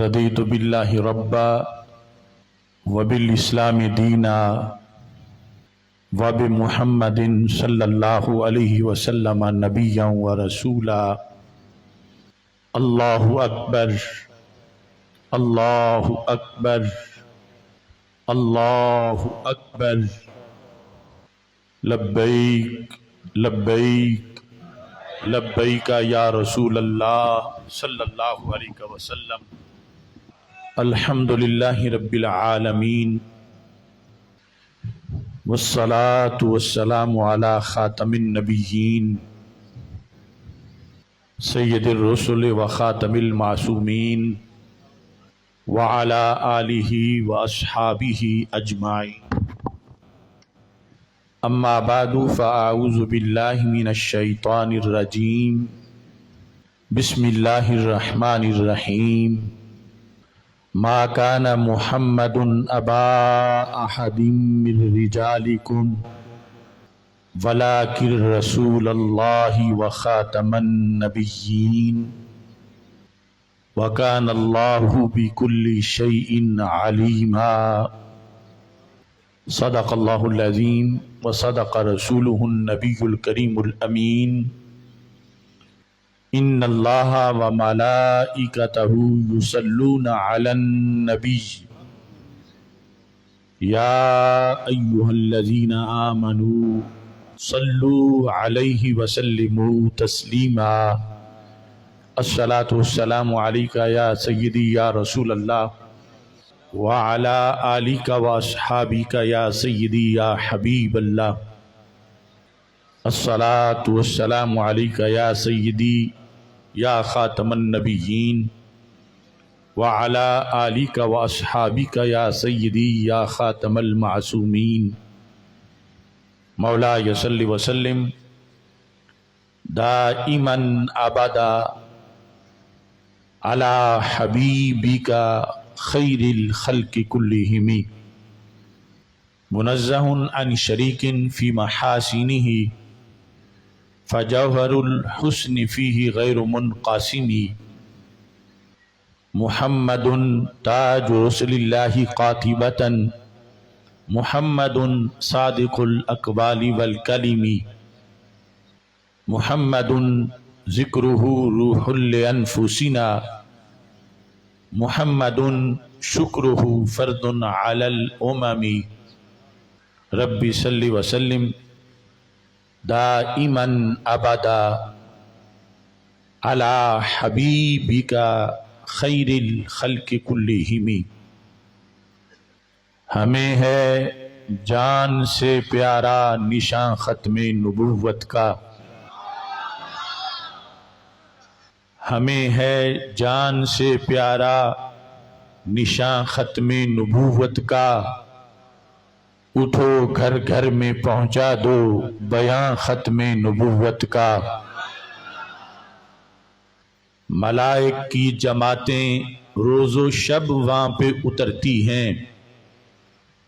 رضیت باللہ ربا وبالاسلام دینا وبمحمد صلی اللہ علیہ وسلم نبیا ورسولا۔ اللہ اکبر، اللہ اکبر، اللہ اکبر، لبیک لبیک لبیک یا رسول اللہ صلی اللہ علیہ وسلم۔ الحمد للہ رب العالمین والصلاة والسلام علی خاتم النبیین سید الرسل وخاتم المعصومین وعلی آلہ واصحابہ اجمعین۔ اما بعد فاعوذ باللہ من الشیطان الرجیم۔ بسم اللہ الرحمن الرحیم۔ ما کان محمد ابا احد من رجالکم ولکن رسول اللہ وخاتم النبیین وکان اللہ بکل شیء علیما۔ صدق اللہ العظیم وصدق رسولہ النبی الکریم الامین۔ ان اللہ وملائکتہ یصلون علی النبی یا ایہا الذین آمنوا صلوا علیہ وسلموا تسلیما۔ الصلاۃ والسلام علیک یا سیدی یا رسول اللہ وعلی آلک واصحابک یا سیدی یا حبیب اللہ۔ الصلاۃ والسلام علیک یا سیدی یا خاتم النبیین وعلی آلک واصحابک یا سیدی یا خاتم المعصومین۔ مولاي صل وسلم دائما ابدا على حبيبك خير الخلق كلهم منزه عن شريك في محاسنه فجوهر الحسن فيه غير منقسم۔ محمد تاج رسل الله قاطبة محمد صادق الأقوال والكلم محمد ذكره روح لأنفسنا محمد شكره فرد على الأمم۔ رب صل وسلم دائما ابدا على حبيبك خير الخلق كلهم۔ ہمیں ہے جان سے پیارا نشان ختم نبوت کا، ہمیں ہے جان سے پیارا نشان ختم نبوت کا۔ اٹھو گھر گھر میں پہنچا دو بیان ختم نبوت کا۔ ملائک کی جماعتیں روز و شب وہاں پہ اترتی ہیں،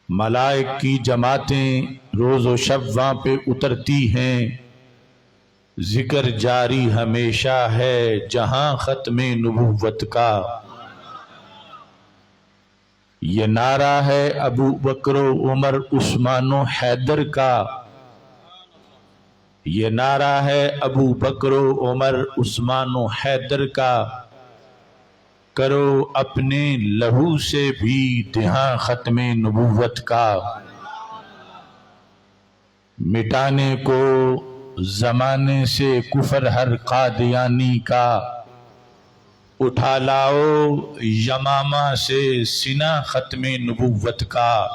ملائک کی جماعتیں روز و شب وہاں پہ اترتی ہیں۔ ذکر جاری ہمیشہ ہے جہاں ختم نبوت کا۔ یہ نعرہ ہے ابو بکر و عمر عثمان و حیدر کا، یہ نعرہ ہے ابو بکر و عمر عثمان و حیدر کا۔ کرو اپنے لہو سے بھی دہاں ختم نبوت کا۔ مٹانے کو زمانے سے کفر ہر قادیانی کا، اٹھا لاؤ یمامہ سے سینہ ختم نبوت کا۔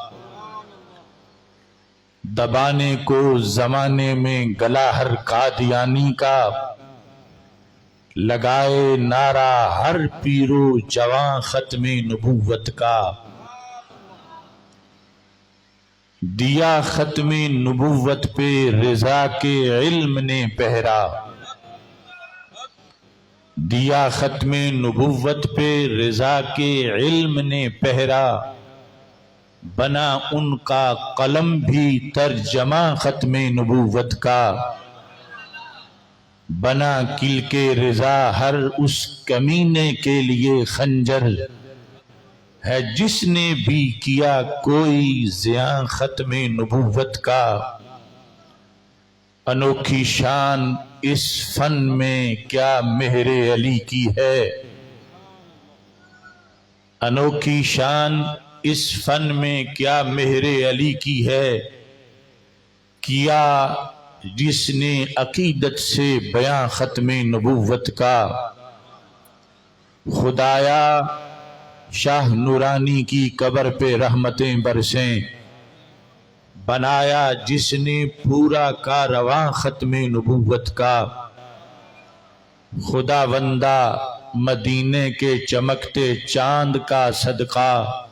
دبانے کو زمانے میں گلا ہر قادیانی کا، لگائے نعرہ ہر پیرو جوان ختم نبوت کا۔ دیا ختم نبوت پہ رضا کے علم نے پہرا، دیا ختم نبوت پہ رضا کے علم نے پہرا۔ بنا ان کا قلم بھی ترجمہ ختم نبوت کا۔ بنا کل کے رضا ہر اس کمینے کے لیے خنجر، ہے جس نے بھی کیا کوئی زیاں ختم نبوت کا، انوکھی شان اس فن میں کیا مہر علی کی ہے، انوکھی شان اس فن میں کیا مہر علی کی ہے، کیا جس نے عقیدت سے بیاں ختم نبوت کا، خدایا شاہ نورانی کی قبر پہ رحمتیں برسیں، بنایا جس نے پورا کارواں ختم نبوت کا، خدا بندہ مدینے کے چمکتے چاند کا صدقہ،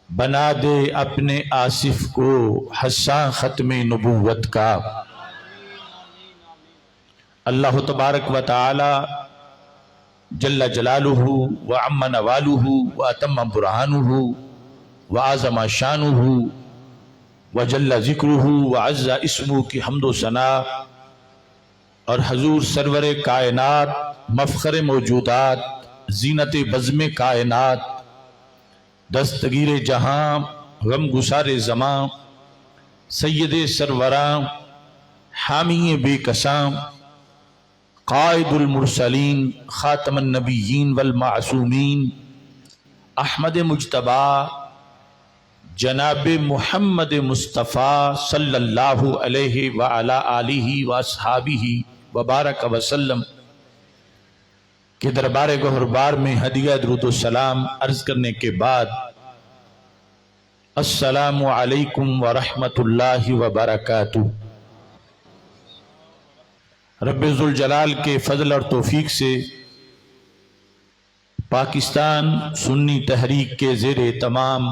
بنا دے اپنے آصف کو حساں ختم نبوت کا۔ اللہ تبارک و تعالی جل جلالہ وعم نوالہ واتم برہانہ وعظم شانہ وجل ذکرہ وعز اسمہ کی حمد و ثنا، اور حضور سرور کائنات، مفخر موجودات، زینت بزم کائنات، دستگیر جہاں، غم گسار زماں، سید سروراں، حامی بے کساں، قائد المرسلین، خاتم النبیین والمعصومین، احمد مجتبی جناب محمد مصطفیٰ صلی اللہ علیہ وعلی آلہ واصحابہ وبارک وسلم کے دربار گہربار میں ہدیہ درود و سلام عرض کرنے کے بعد، السلام علیکم ورحمۃ اللہ وبرکاتہ۔ رب ذوالجلال کے فضل اور توفیق سے پاکستان سنی تحریک کے زیر اہتمام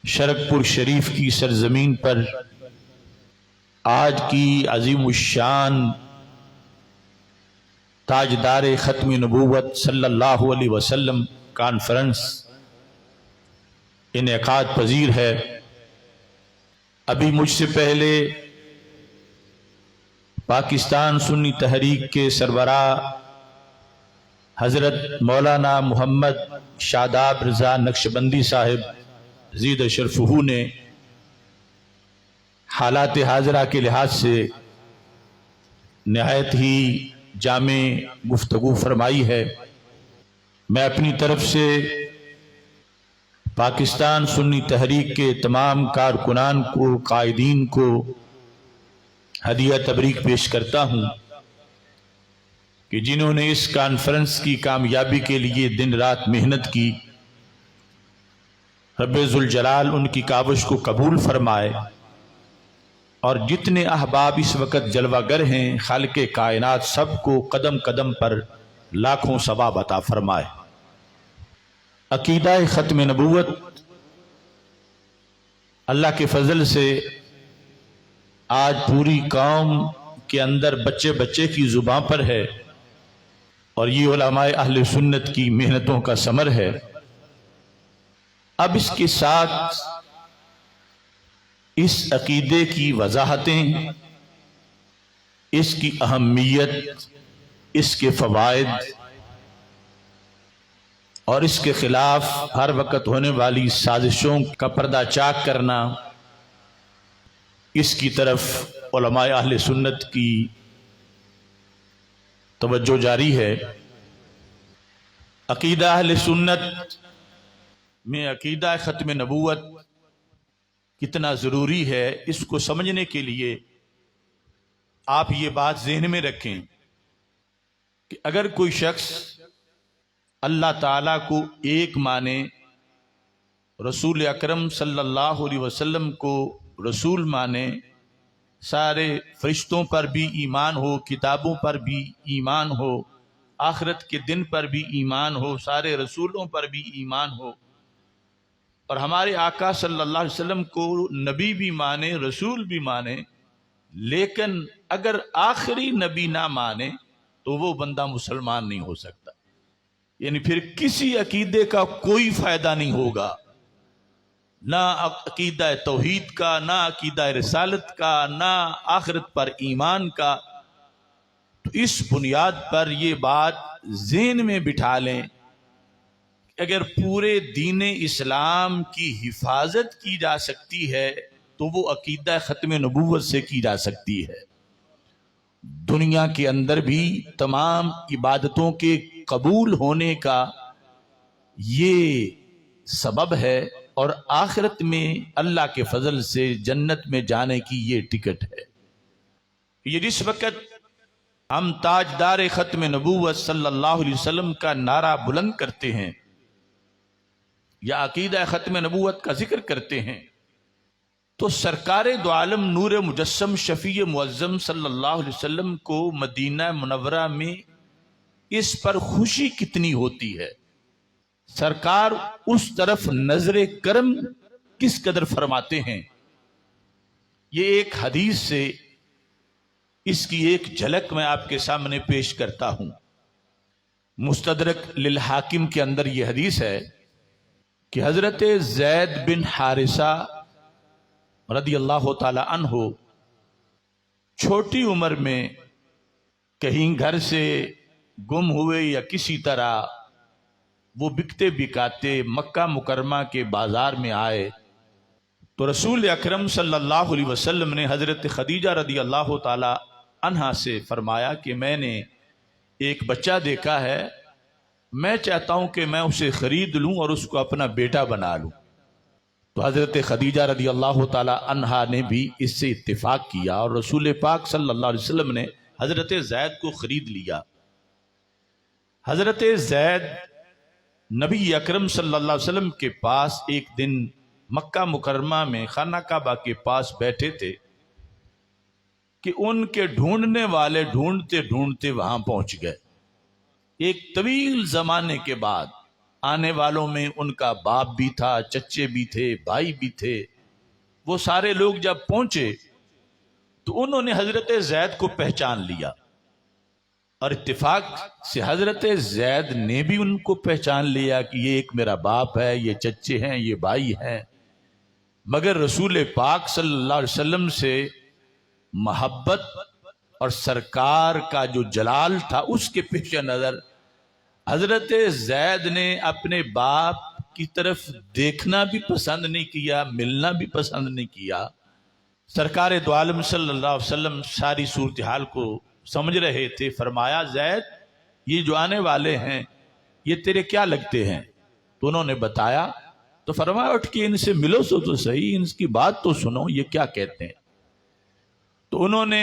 شرکپور شریف کی سرزمین پر آج کی عظیم الشان تاجدار ختم نبوت صلی اللہ علیہ وسلم کانفرنس انعقاد پذیر ہے۔ ابھی مجھ سے پہلے پاکستان سنی تحریک کے سربراہ حضرت مولانا محمد شاداب رضا نقشبندی صاحب زید شرفہ نے حالات حاضرہ کے لحاظ سے نہایت ہی جامع گفتگو فرمائی ہے۔ میں اپنی طرف سے پاکستان سنی تحریک کے تمام کارکنان کو، قائدین کو ہدیہ تبریک پیش کرتا ہوں کہ جنہوں نے اس کانفرنس کی کامیابی کے لیے دن رات محنت کی، رب ذوالجلال ان کی کاوش کو قبول فرمائے، اور جتنے احباب اس وقت جلوہ گر ہیں، خالق کائنات سب کو قدم قدم پر لاکھوں ثواب عطا فرمائے۔ عقیدہ ختم نبوت اللہ کے فضل سے آج پوری قوم کے اندر بچے بچے کی زبان پر ہے، اور یہ علماء اہل سنت کی محنتوں کا ثمر ہے۔ اب اس کے ساتھ اس عقیدے کی وضاحتیں، اس کی اہمیت، اس کے فوائد اور اس کے خلاف ہر وقت ہونے والی سازشوں کا پردہ چاک کرنا، اس کی طرف علماء اہل سنت کی توجہ جاری ہے۔ عقیدہ اہل سنت میں عقیدہ ختم نبوت کتنا ضروری ہے، اس کو سمجھنے کے لیے آپ یہ بات ذہن میں رکھیں کہ اگر کوئی شخص اللہ تعالیٰ کو ایک مانے، رسول اکرم صلی اللہ علیہ وسلم کو رسول مانے، سارے فرشتوں پر بھی ایمان ہو، کتابوں پر بھی ایمان ہو، آخرت کے دن پر بھی ایمان ہو، سارے رسولوں پر بھی ایمان ہو، اور ہمارے آقا صلی اللہ علیہ وسلم کو نبی بھی مانے، رسول بھی مانے، لیکن اگر آخری نبی نہ مانے تو وہ بندہ مسلمان نہیں ہو سکتا۔ یعنی پھر کسی عقیدے کا کوئی فائدہ نہیں ہوگا، نہ عقیدہ توحید کا، نہ عقیدہ رسالت کا، نہ آخرت پر ایمان کا۔ تو اس بنیاد پر یہ بات ذہن میں بٹھا لیں اگر پورے دین اسلام کی حفاظت کی جا سکتی ہے تو وہ عقیدہ ختم نبوت سے کی جا سکتی ہے۔ دنیا کے اندر بھی تمام عبادتوں کے قبول ہونے کا یہ سبب ہے، اور آخرت میں اللہ کے فضل سے جنت میں جانے کی یہ ٹکٹ ہے۔ یہ جس وقت ہم تاجدار ختم نبوت صلی اللہ علیہ وسلم کا نعرہ بلند کرتے ہیں یا عقیدہ ختم نبوت کا ذکر کرتے ہیں تو سرکار دو عالم نور مجسم شفیع معظم صلی اللہ علیہ وسلم کو مدینہ منورہ میں اس پر خوشی کتنی ہوتی ہے، سرکار اس طرف نظر کرم کس قدر فرماتے ہیں۔ یہ ایک حدیث سے اس کی ایک جھلک میں آپ کے سامنے پیش کرتا ہوں۔ مستدرک للحاکم کے اندر یہ حدیث ہے کہ حضرت زید بن حارثہ رضی اللہ تعالی عنہ چھوٹی عمر میں کہیں گھر سے گم ہوئے یا کسی طرح وہ بکتے بکاتے مکہ مکرمہ کے بازار میں آئے تو رسول اکرم صلی اللہ علیہ وسلم نے حضرت خدیجہ رضی اللہ تعالی عنہا سے فرمایا کہ میں نے ایک بچہ دیکھا ہے، میں چاہتا ہوں کہ میں اسے خرید لوں اور اس کو اپنا بیٹا بنا لوں۔ تو حضرت خدیجہ رضی اللہ تعالی عنہا نے بھی اس سے اتفاق کیا اور رسول پاک صلی اللہ علیہ وسلم نے حضرت زید کو خرید لیا۔ حضرت زید نبی اکرم صلی اللہ علیہ وسلم کے پاس ایک دن مکہ مکرمہ میں خانہ کعبہ کے پاس بیٹھے تھے کہ ان کے ڈھونڈنے والے ڈھونڈتے ڈھونڈتے وہاں پہنچ گئے۔ ایک طویل زمانے کے بعد آنے والوں میں ان کا باپ بھی تھا، چچے بھی تھے، بھائی بھی تھے۔ وہ سارے لوگ جب پہنچے تو انہوں نے حضرت زید کو پہچان لیا، اور اتفاق سے حضرت زید نے بھی ان کو پہچان لیا کہ یہ ایک میرا باپ ہے، یہ چچے ہیں، یہ بھائی ہیں۔ مگر رسول پاک صلی اللہ علیہ وسلم سے محبت اور سرکار کا جو جلال تھا اس کے پیش نظر حضرت زید نے اپنے باپ کی طرف دیکھنا بھی پسند نہیں کیا، ملنا بھی پسند نہیں کیا۔ سرکار دو عالم صلی اللہ علیہ وسلم ساری صورتحال کو سمجھ رہے تھے۔ فرمایا زید، یہ جو آنے والے ہیں یہ تیرے کیا لگتے ہیں؟ تو انہوں نے بتایا، تو فرمایا اٹھ کے ان سے ملو سو تو صحیح، ان کی بات تو سنو، یہ کیا کہتے ہیں۔ تو انہوں نے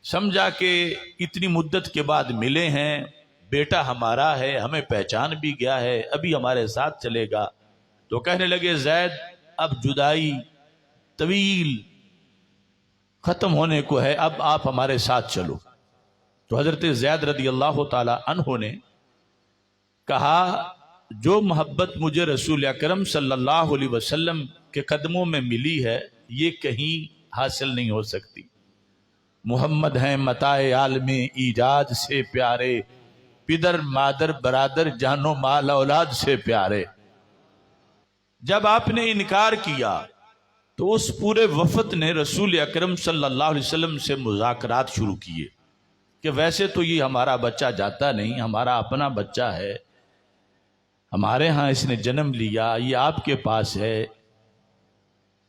سمجھا کہ اتنی مدت کے بعد ملے ہیں، بیٹا ہمارا ہے، ہمیں پہچان بھی گیا ہے، ابھی ہمارے ساتھ چلے گا۔ تو کہنے لگے زید اب جدائی طویل ختم ہونے کو ہے، اب آپ ہمارے ساتھ چلو۔ تو حضرت زید رضی اللہ تعالی عنہ نے کہا جو محبت مجھے رسول اکرم صلی اللہ علیہ وسلم کے قدموں میں ملی ہے یہ کہیں حاصل نہیں ہو سکتی۔ محمد ہیں متاع عالم ایجاد سے پیارے، پدر مادر برادر جان و مال اولاد سے پیارے۔ جب آپ نے انکار کیا تو اس پورے وفد نے رسول اکرم صلی اللہ علیہ وسلم سے مذاکرات شروع کیے کہ ویسے تو یہ ہمارا بچہ جاتا نہیں، ہمارا اپنا بچہ ہے، ہمارے ہاں اس نے جنم لیا، یہ آپ کے پاس ہے۔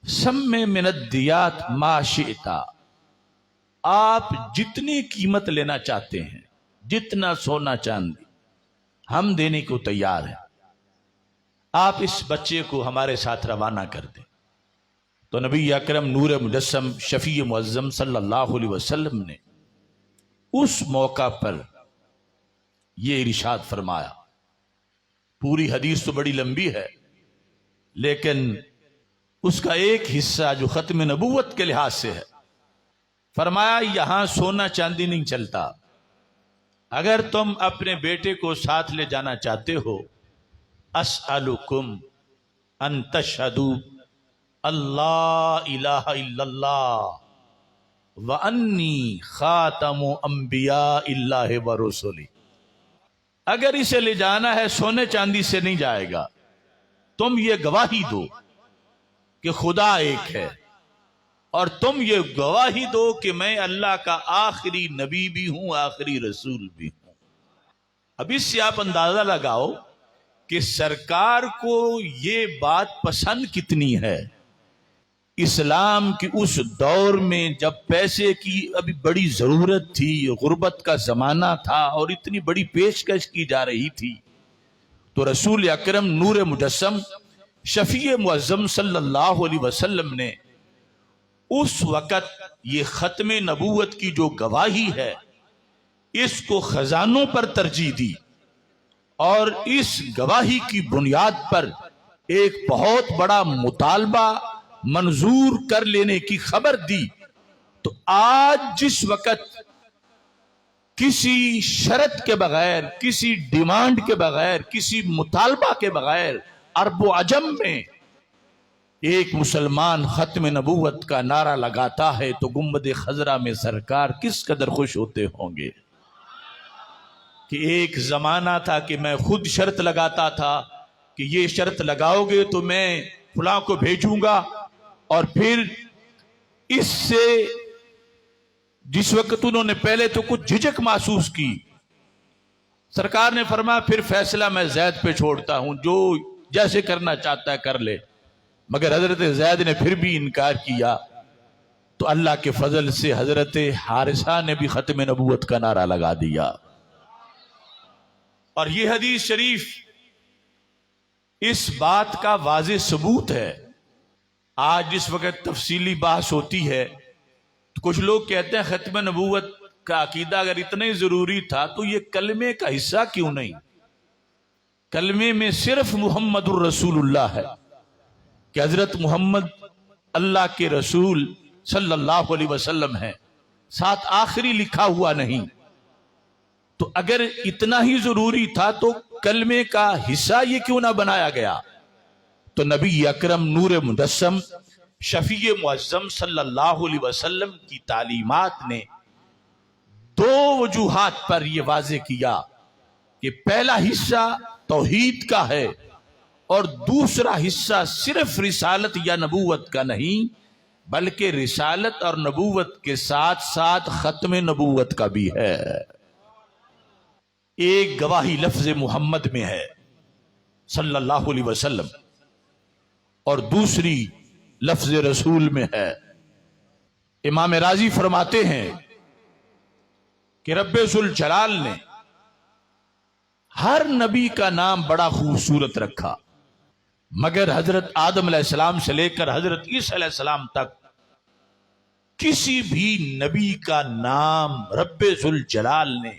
سم من الدیات ما شئتا، آپ جتنی قیمت لینا چاہتے ہیں، جتنا سونا چاندی ہم دینے کو تیار ہیں، آپ اس بچے کو ہمارے ساتھ روانہ کر دیں۔ تو نبی اکرم نور مجسم شفیع معظم صلی اللہ علیہ وسلم نے اس موقع پر یہ ارشاد فرمایا۔ پوری حدیث تو بڑی لمبی ہے لیکن اس کا ایک حصہ جو ختم نبوت کے لحاظ سے ہے، فرمایا یہاں سونا چاندی نہیں چلتا، اگر تم اپنے بیٹے کو ساتھ لے جانا چاہتے ہو، اسألکم ان تشہدوا اللہ الہ الا اللہ وانی خاتم انبیاء اللہ ورسلہ۔ اگر اسے لے جانا ہے سونے چاندی سے نہیں جائے گا، تم یہ گواہی دو کہ خدا ایک ہے، اور تم یہ گواہی دو کہ میں اللہ کا آخری نبی بھی ہوں، آخری رسول بھی ہوں۔ اب اس سے آپ اندازہ لگاؤ کہ سرکار کو یہ بات پسند کتنی ہے۔ اسلام کی اس دور میں جب پیسے کی ابھی بڑی ضرورت تھی، غربت کا زمانہ تھا اور اتنی بڑی پیشکش کی جا رہی تھی، تو رسول اکرم نور مجسم شفیع معظم صلی اللہ علیہ وسلم نے اس وقت یہ ختم نبوت کی جو گواہی ہے اس کو خزانوں پر ترجیح دی، اور اس گواہی کی بنیاد پر ایک بہت بڑا مطالبہ منظور کر لینے کی خبر دی۔ تو آج جس وقت کسی شرط کے بغیر، کسی ڈیمانڈ کے بغیر، کسی مطالبہ کے بغیر عرب و عجم میں ایک مسلمان ختم نبوت کا نعرہ لگاتا ہے تو گنبد خضرا میں سرکار کس قدر خوش ہوتے ہوں گے۔ کہ ایک زمانہ تھا کہ میں خود شرط لگاتا تھا کہ یہ شرط لگاؤ گے تو میں فلاں کو بھیجوں گا، اور پھر اس سے جس وقت انہوں نے پہلے تو کچھ جھجک محسوس کی، سرکار نے فرمایا پھر فیصلہ میں زید پہ چھوڑتا ہوں، جو جیسے کرنا چاہتا ہے کر لے۔ مگر حضرت زید نے پھر بھی انکار کیا، تو اللہ کے فضل سے حضرت حارثہ نے بھی ختم نبوت کا نعرہ لگا دیا۔ اور یہ حدیث شریف اس بات کا واضح ثبوت ہے۔ آج جس وقت تفصیلی بحث ہوتی ہے تو کچھ لوگ کہتے ہیں ختم نبوت کا عقیدہ اگر اتنا ہی ضروری تھا تو یہ کلمے کا حصہ کیوں نہیں؟ کلمے میں صرف محمد الرسول اللہ ہے کہ حضرت محمد اللہ کے رسول صلی اللہ علیہ وسلم ہے، ساتھ آخری لکھا ہوا نہیں۔ تو اگر اتنا ہی ضروری تھا تو کلمے کا حصہ یہ کیوں نہ بنایا گیا؟ تو نبی اکرم نور مجسم شفیع معظم صلی اللہ علیہ وسلم کی تعلیمات نے دو وجوہات پر یہ واضح کیا کہ پہلا حصہ توحید کا ہے اور دوسرا حصہ صرف رسالت یا نبوت کا نہیں بلکہ رسالت اور نبوت کے ساتھ ساتھ ختم نبوت کا بھی ہے۔ ایک گواہی لفظ محمد میں ہے صلی اللہ علیہ وسلم اور دوسری لفظ رسول میں ہے۔ امام راضی فرماتے ہیں کہ رب ذوالجلال نے ہر نبی کا نام بڑا خوبصورت رکھا، مگر حضرت آدم علیہ السلام سے لے کر حضرت عیسیٰ علیہ السلام تک کسی بھی نبی کا نام رب ذوالجلال نے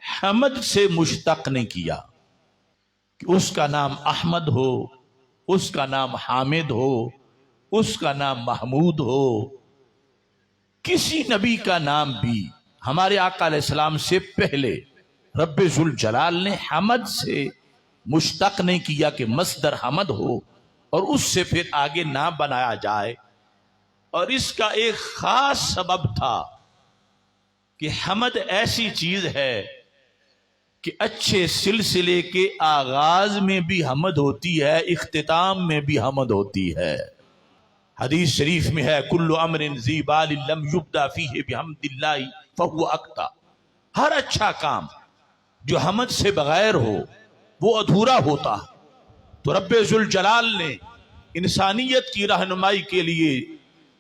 حمد سے مشتق نہیں کیا کہ اس کا نام احمد ہو، اس کا نام حامد ہو، اس کا نام محمود ہو۔ کسی نبی کا نام بھی ہمارے آقا علیہ السلام سے پہلے رب ذوالجلال نے حمد سے مشتق نہیں کیا کہ مصدر حمد ہو اور اس سے پھر آگے نام بنایا جائے۔ اور اس کا ایک خاص سبب تھا کہ حمد ایسی چیز ہے کہ اچھے سلسلے کے آغاز میں بھی حمد ہوتی ہے، اختتام میں بھی حمد ہوتی ہے۔ حدیث شریف میں ہے کل امر ذی بال لم یبدا فیہ بحمد اللہ فہو اقطع۔ ہر اچھا کام جو حمد سے بغیر ہو وہ ادھورا ہوتا۔ تو رب ذوالجلال نے انسانیت کی رہنمائی کے لیے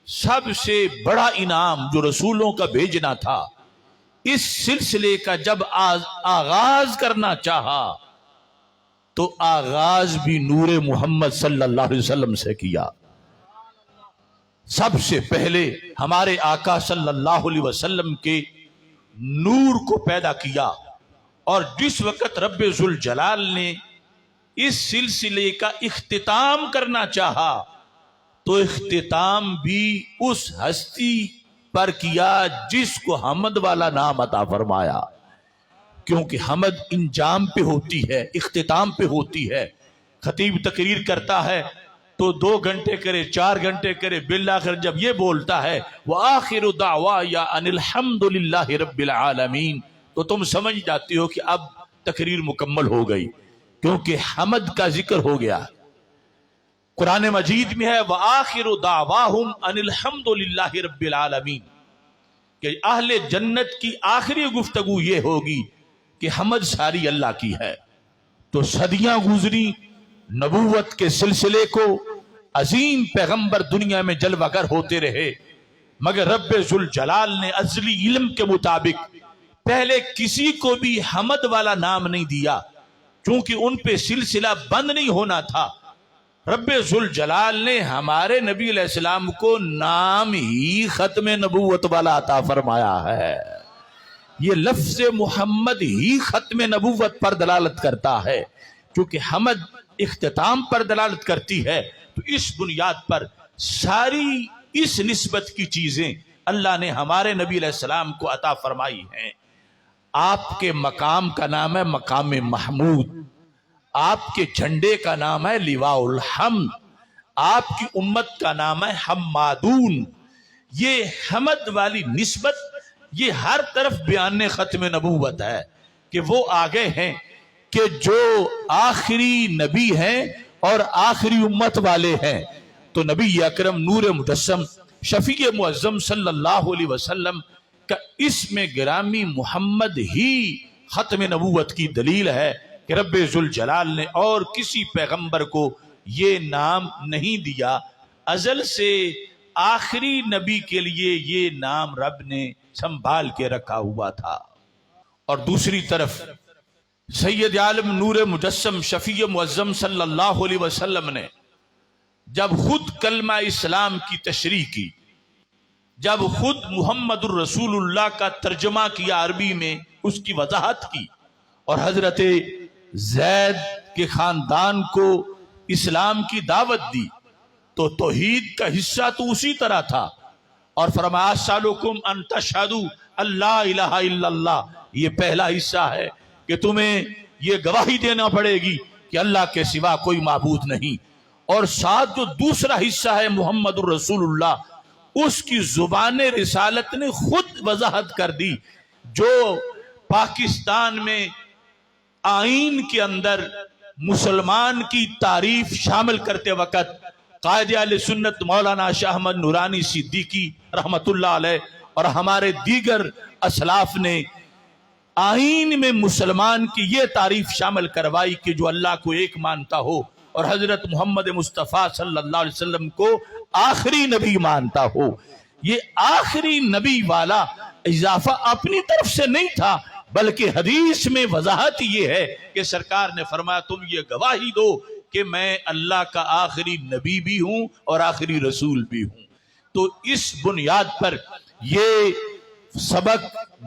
سب سے بڑا انعام جو رسولوں کا بھیجنا تھا، اس سلسلے کا جب آغاز کرنا چاہا تو آغاز بھی نور محمد صلی اللہ علیہ وسلم سے کیا۔ سب سے پہلے ہمارے آقا صلی اللہ علیہ وسلم کے نور کو پیدا کیا، اور جس وقت رب ذوالجلال نے اس سلسلے کا اختتام کرنا چاہا تو اختتام بھی اس ہستی پر کیا جس کو حمد والا نام عطا فرمایا، کیونکہ حمد انجام پہ ہوتی ہے، اختتام پہ ہوتی ہے۔ خطیب تقریر کرتا ہے تو 2 گھنٹے کرے، 4 گھنٹے کرے، بالآخر جب یہ بولتا ہے وآخر دعوایا ان الحمد للہ رب العالمین، تو تم سمجھ جاتی ہو کہ اب تقریر مکمل ہو گئی، کیونکہ حمد کا ذکر ہو گیا۔ قرآن مجید میں ہے وآخر دعواہم ان الحمد للہ رب العالمین، کہ اہل جنت کی آخری گفتگو یہ ہوگی کہ حمد ساری اللہ کی ہے۔ تو صدیاں گزری، نبوت کے سلسلے کو عظیم پیغمبر دنیا میں جلوہ گر ہوتے رہے، مگر رب ذوالجلال نے ازلی علم کے مطابق پہلے کسی کو بھی حمد والا نام نہیں دیا، چونکہ ان پہ سلسلہ بند نہیں ہونا تھا۔ رب ذوالجلال نے ہمارے نبی علیہ السلام کو نام ہی ختم نبوت والا عطا فرمایا ہے۔ یہ لفظ محمد ہی ختم نبوت پر دلالت کرتا ہے، کیونکہ حمد اختتام پر دلالت کرتی ہے، تو اس بنیاد پر ساری اس نسبت کی چیزیں اللہ نے ہمارے نبی علیہ السلام کو عطا فرمائی ہیں۔ آپ کے مقام کا نام ہے مقام محمود، آپ کے جھنڈے کا نام ہے لواء الحمد، آپ کی امت کا نام ہے حمادون۔ یہ حمد والی نسبت یہ ہر طرف بیان ختم نبوت ہے کہ وہ آگے ہیں کہ جو آخری نبی ہیں اور آخری امت والے ہیں، تو نبی اکرم نور مجسم شفیع معظم صلی اللہ علیہ وسلم کا اسم گرامی محمد ہی ختم نبوت کی دلیل ہے کہ رب ذوالجلال نے اور کسی پیغمبر کو یہ نام نہیں دیا، ازل سے آخری نبی کے لیے یہ نام رب نے سنبھال کے رکھا ہوا تھا۔ اور دوسری طرف سید عالم نور مجسم شفیع معظم صلی اللہ علیہ وسلم نے جب خود کلمہ اسلام کی تشریح کی، جب خود محمد الرسول اللہ کا ترجمہ کیا عربی میں، اس کی وضاحت کی، اور حضرت زید کے خاندان کو اسلام کی دعوت دی، تو توحید کا حصہ تو اسی طرح تھا، اور فرمایا سالکم ان تشہدوا اللہ الہ الا اللہ، یہ پہلا حصہ ہے کہ تمہیں یہ گواہی دینا پڑے گی کہ اللہ کے سوا کوئی معبود نہیں، اور ساتھ جو دوسرا حصہ ہے محمد الرسول اللہ، اس کی زبان رسالت نے خود وضاحت کر دی۔ جو پاکستان میں آئین کے اندر مسلمان کی تعریف شامل کرتے وقت قائد اہل سنت مولانا شاہ احمد نورانی صدیقی رحمت اللہ علیہ اور ہمارے دیگر اسلاف نے آئین میں مسلمان کی یہ تعریف شامل کروائی کہ جو اللہ کو ایک مانتا ہو اور حضرت محمد مصطفیٰ صلی اللہ علیہ وسلم کو آخری نبی مانتا ہو۔ یہ آخری نبی والا اضافہ اپنی طرف سے نہیں تھا، بلکہ حدیث میں وضاحت یہ ہے کہ سرکار نے فرمایا تم یہ گواہی دو کہ میں اللہ کا آخری نبی بھی ہوں اور آخری رسول بھی ہوں۔ تو اس بنیاد پر یہ سبق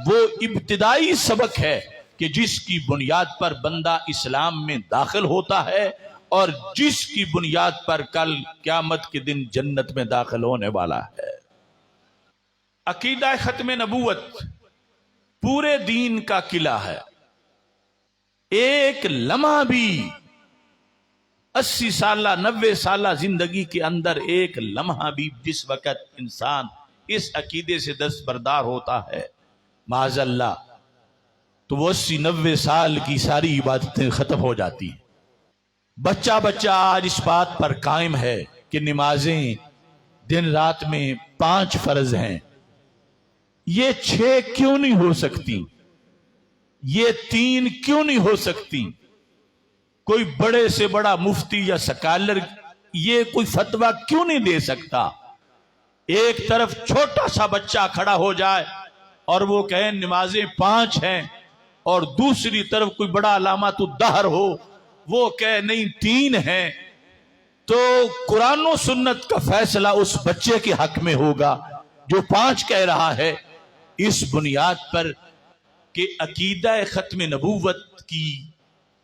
وہ ابتدائی سبق ہے کہ جس کی بنیاد پر بندہ اسلام میں داخل ہوتا ہے اور جس کی بنیاد پر کل قیامت کے دن جنت میں داخل ہونے والا ہے۔ عقیدہ ختم نبوت پورے دین کا قلعہ ہے۔ ایک لمحہ بھی 80 سالہ 90 سالہ زندگی کے اندر ایک لمحہ بھی جس وقت انسان اس عقیدے سے دستبردار ہوتا ہے معاذ اللہ، تو وہ 80-90 سال کی ساری عبادتیں ختم ہو جاتی ہیں۔ بچہ بچہ آج اس بات پر قائم ہے کہ نمازیں دن رات میں 5 فرض ہیں، یہ 6 کیوں نہیں ہو سکتی، یہ 3 کیوں نہیں ہو سکتی؟ کوئی بڑے سے بڑا مفتی یا سکالر یہ کوئی فتویٰ کیوں نہیں دے سکتا؟ ایک طرف چھوٹا سا بچہ کھڑا ہو جائے اور وہ کہے نمازیں 5 ہیں، اور دوسری طرف کوئی بڑا علامت الدہر ہو وہ کہے نہیں 3 ہیں، تو قرآن و سنت کا فیصلہ اس بچے کے حق میں ہوگا جو 5 کہہ رہا ہے۔ اس بنیاد پر کہ عقیدہ ختم نبوت کی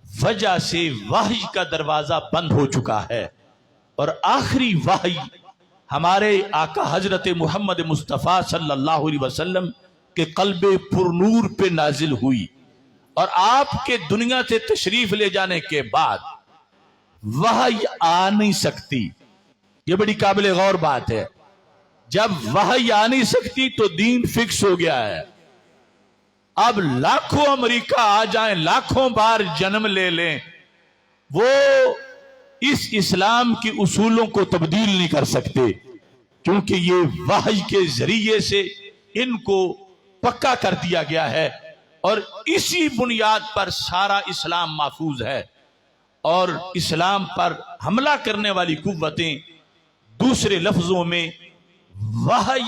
وجہ سے وحی کا دروازہ بند ہو چکا ہے، اور آخری وحی ہمارے آقا حضرت محمد مصطفیٰ صلی اللہ علیہ وسلم کے قلب پر نور پہ نازل ہوئی، اور آپ کے دنیا سے تشریف لے جانے کے بعد وحی آ نہیں سکتی۔ یہ بڑی قابل غور بات ہے، جب وحی آ نہیں سکتی تو دین فکس ہو گیا ہے۔ اب لاکھوں امریکہ آ جائیں، لاکھوں بار جنم لے لیں، وہ اس اسلام کی اصولوں کو تبدیل نہیں کر سکتے، کیونکہ یہ وحی کے ذریعے سے ان کو پکا کر دیا گیا ہے، اور اسی بنیاد پر سارا اسلام محفوظ ہے۔ اور اسلام پر حملہ کرنے والی قوتیں دوسرے لفظوں میں وحی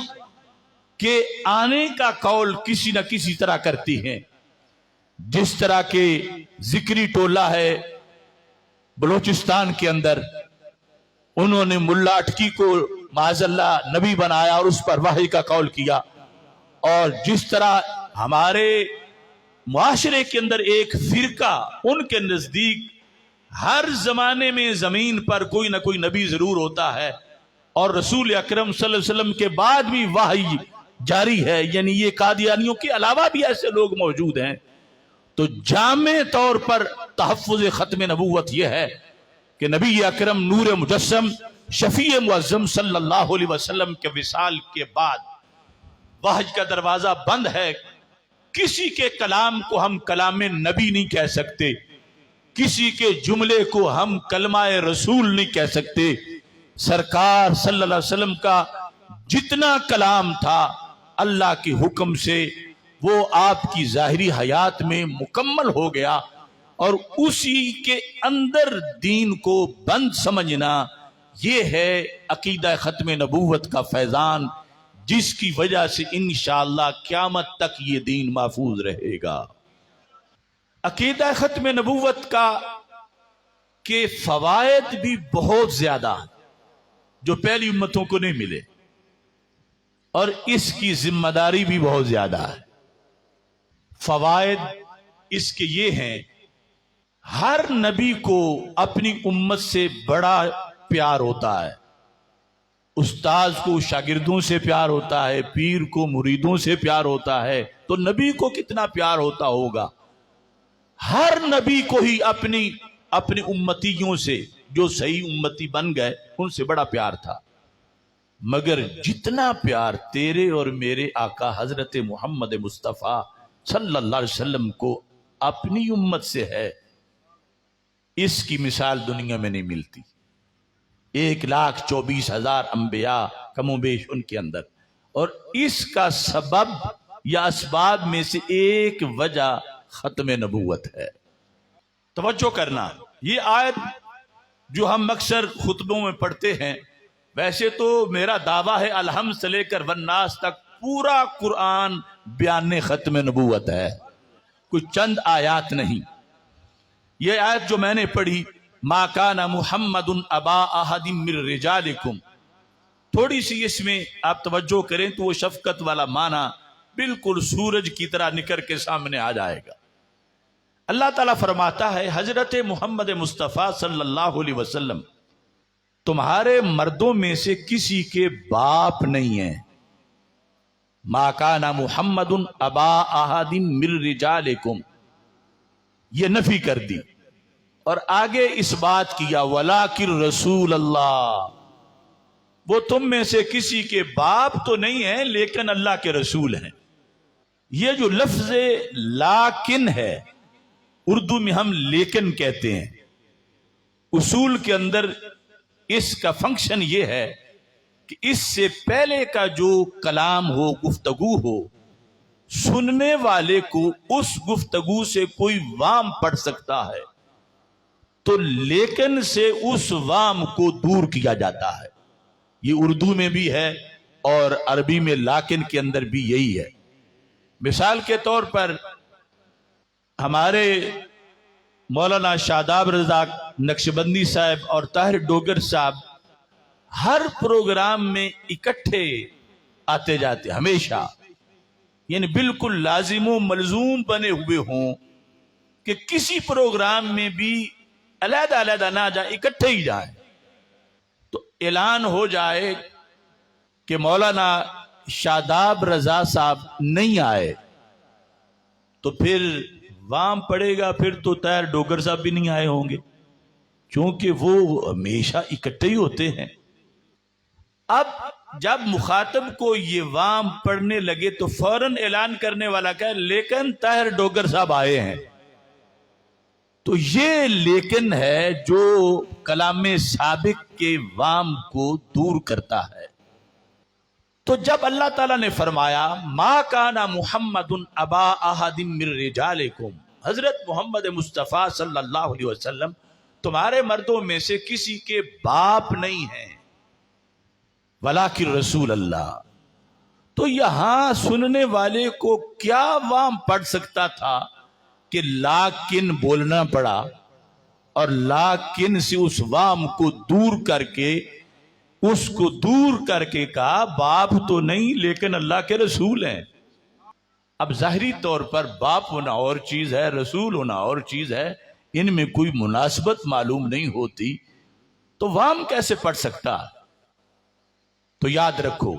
کے آنے کا قول کسی نہ کسی طرح کرتی ہیں. جس طرح کے ذکری ٹولہ ہے بلوچستان کے اندر، انہوں نے ملا اٹکی کو معاذ اللہ نبی بنایا اور اس پر وحی کا قول کیا. اور جس طرح ہمارے معاشرے کے اندر ایک فرقہ، ان کے نزدیک ہر زمانے میں زمین پر کوئی نہ کوئی نبی ضرور ہوتا ہے اور رسول اکرم صلی اللہ علیہ وسلم کے بعد بھی وحی جاری ہے، یعنی یہ قادیانیوں کے علاوہ بھی ایسے لوگ موجود ہیں. تو جامع طور پر تحفظ ختم نبوت یہ ہے کہ نبی اکرم نور مجسم شفیع معظم صلی اللہ علیہ وسلم کے وصال کے بعد وحی کا دروازہ بند ہے. کسی کے کلام کو ہم کلام نبی نہیں کہہ سکتے، کسی کے جملے کو ہم کلمہ رسول نہیں کہہ سکتے. سرکار صلی اللہ علیہ وسلم کا جتنا کلام تھا اللہ کے حکم سے وہ آپ کی ظاہری حیات میں مکمل ہو گیا، اور اسی کے اندر دین کو بند سمجھنا یہ ہے عقیدہ ختم نبوت کا فیضان، جس کی وجہ سے انشاءاللہ قیامت تک یہ دین محفوظ رہے گا. عقیدہ ختم نبوت کا کے فوائد بھی بہت زیادہ جو پہلی امتوں کو نہیں ملے، اور اس کی ذمہ داری بھی بہت زیادہ ہے. فوائد اس کے یہ ہیں، ہر نبی کو اپنی امت سے بڑا پیار ہوتا ہے. استاذ کو شاگردوں سے پیار ہوتا ہے، پیر کو مریدوں سے پیار ہوتا ہے، تو نبی کو کتنا پیار ہوتا ہوگا. ہر نبی کو ہی اپنی امتیوں سے، جو صحیح امتی بن گئے، ان سے بڑا پیار تھا. مگر جتنا پیار تیرے اور میرے آقا حضرت محمد مصطفیٰ صلی اللہ علیہ وسلم کو اپنی امت سے ہے، اس کی مثال دنیا میں نہیں ملتی. 1,24,000 انبیاء کم و بیش ان کے اندر، اور اس کا سبب یا اسباب میں سے ایک وجہ ختم نبوت ہے. توجہ کرنا، یہ آیت جو ہم اکثر خطبوں میں پڑھتے ہیں، ویسے تو میرا دعویٰ ہے الحمد سے لے کر والناس تک پورا قرآن بیان ختم نبوت ہے، کوئی چند آیات نہیں. یہ آیت جو میں نے پڑھی، ما کان محمد ابا احد من رجالکم، تھوڑی سی اس میں آپ توجہ کریں تو وہ شفقت والا معنی بالکل سورج کی طرح نکر کے سامنے آ جائے گا. اللہ تعالیٰ فرماتا ہے حضرت محمد مصطفیٰ صلی اللہ علیہ وسلم تمہارے مردوں میں سے کسی کے باپ نہیں ہیں. ما کان محمد ابا احد من رجالکم، یہ نفی کر دی، اور آگے اس بات کیا ولیکن رسول اللہ، وہ تم میں سے کسی کے باپ تو نہیں ہیں لیکن اللہ کے رسول ہیں. یہ جو لفظ لاکن ہے، اردو میں ہم لیکن کہتے ہیں، اصول کے اندر اس کا فنکشن یہ ہے کہ اس سے پہلے کا جو کلام ہو، گفتگو ہو، سننے والے کو اس گفتگو سے کوئی وام پڑ سکتا ہے، تو لیکن سے اس وام کو دور کیا جاتا ہے. یہ اردو میں بھی ہے اور عربی میں لاکن کے اندر بھی یہی ہے. مثال کے طور پر ہمارے مولانا شاداب رضا نقشبندی صاحب اور طاہر ڈوگر صاحب ہر پروگرام میں اکٹھے آتے جاتے ہمیشہ، یعنی بالکل لازم و ملزوم بنے ہوئے ہوں کہ کسی پروگرام میں بھی علیحدہ علیحدہ نہ جائیں، اکٹھے ہی جائیں. تو اعلان ہو جائے کہ مولانا شاداب رضا صاحب نہیں آئے تو پھر وام پڑے گا، پھر تو طاہر ڈوگر صاحب بھی نہیں آئے ہوں گے، کیونکہ وہ ہمیشہ اکٹھے ہی ہوتے ہیں. اب جب مخاطب کو یہ وام پڑھنے لگے تو فوراً اعلان کرنے والا کہے لیکن طاہر ڈوگر صاحب آئے ہیں. تو یہ لیکن ہے جو کلام سابق کے وام کو دور کرتا ہے. تو جب اللہ تعالیٰ نے فرمایا ما کان محمد ابا احد من رجالکم، حضرت محمد مصطفیٰ صلی اللہ علیہ وسلم تمہارے مردوں میں سے کسی کے باپ نہیں ہیں، ولیکن رسول اللہ۔ تو یہاں سننے والے کو کیا وام پڑ سکتا تھا کہ لیکن بولنا پڑا، اور لیکن سے اس وام کو دور کر کے کہا باپ تو نہیں لیکن اللہ کے رسول ہیں۔ اب ظاہری طور پر باپ ہونا اور چیز ہے، رسول ہونا اور چیز ہے، ان میں کوئی مناسبت معلوم نہیں ہوتی، تو وام کیسے پڑ سکتا؟ تو یاد رکھو،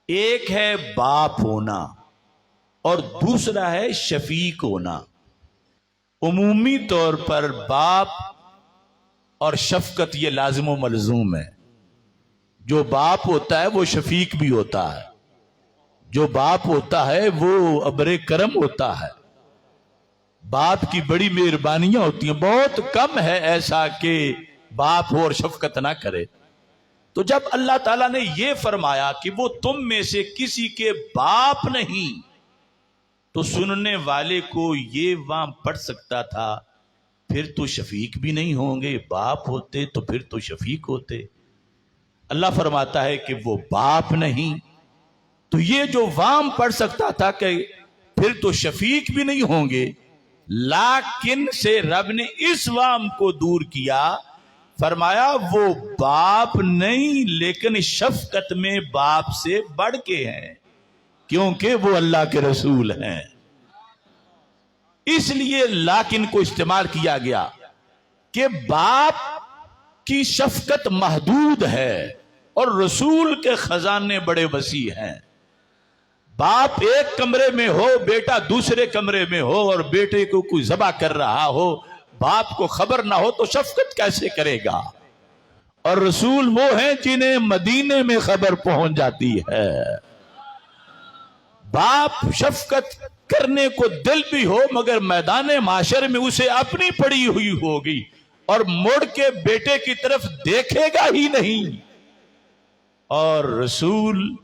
ایک ہے باپ ہونا اور دوسرا ہے شفیق ہونا۔ عمومی طور پر باپ اور شفقت یہ لازم و ملزوم ہے۔ جو باپ ہوتا ہے وہ شفیق بھی ہوتا ہے، جو باپ ہوتا ہے وہ ابر کرم ہوتا ہے۔ باپ کی بڑی مہربانیاں ہوتی ہیں، بہت کم ہے ایسا کہ باپ ہو اور شفقت نہ کرے۔ تو جب اللہ تعالیٰ نے یہ فرمایا کہ وہ تم میں سے کسی کے باپ نہیں، تو سننے والے کو یہ وہاں پڑ سکتا تھا پھر تو شفیق بھی نہیں ہوں گے، باپ ہوتے تو پھر تو شفیق ہوتے۔ اللہ فرماتا ہے کہ وہ باپ نہیں، تو یہ جو وام پڑ سکتا تھا کہ پھر تو شفیق بھی نہیں ہوں گے، لیکن سے رب نے اس وام کو دور کیا، فرمایا وہ باپ نہیں لیکن شفقت میں باپ سے بڑھ کے ہیں، کیونکہ وہ اللہ کے رسول ہیں۔ اس لیے لیکن کو استعمال کیا گیا کہ باپ کی شفقت محدود ہے اور رسول کے خزانے بڑے وسیع ہیں۔ باپ ایک کمرے میں ہو، بیٹا دوسرے کمرے میں ہو، اور بیٹے کو کوئی ذبح کر رہا ہو، باپ کو خبر نہ ہو تو شفقت کیسے کرے گا؟ اور رسول وہ ہیں جنہیں مدینے میں خبر پہنچ جاتی ہے۔ باپ شفقت کرنے کو دل بھی ہو مگر میدان معاشر میں اسے اپنی پڑی ہوئی ہوگی اور مڑ کے بیٹے کی طرف دیکھے گا ہی نہیں۔ اور رسول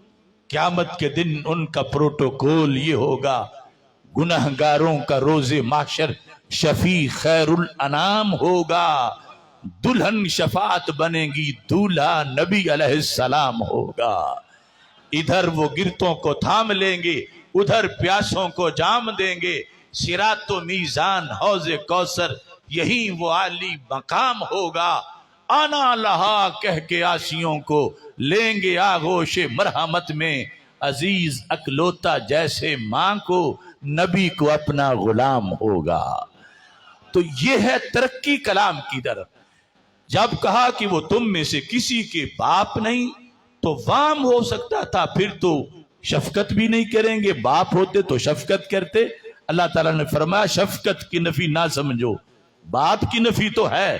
قیامت کے دن ان کا پروٹوکول یہ ہوگا، گنہگاروں کا روز محشر شفیع خیر الانام ہوگا، دلہن شفاعت بنے گی، دولہا نبی علیہ السلام ہوگا۔ ادھر وہ گرتوں کو تھام لیں گے، ادھر پیاسوں کو جام دیں گے، صراط و میزان حوض کوثر یہی وہ عالی مقام ہوگا۔ آنا لہا کہہ کے آسیوں کو لیں گے آغوش مرحمت میں، عزیز اکلوتا جیسے ماں کو نبی کو اپنا غلام ہوگا۔ تو یہ ہے ترقی کلام کی در۔ جب کہا کہ وہ تم میں سے کسی کے باپ نہیں، تو وام ہو سکتا تھا پھر تو شفقت بھی نہیں کریں گے، باپ ہوتے تو شفقت کرتے۔ اللہ تعالیٰ نے فرمایا شفقت کی نفی نہ سمجھو، باپ کی نفی تو ہے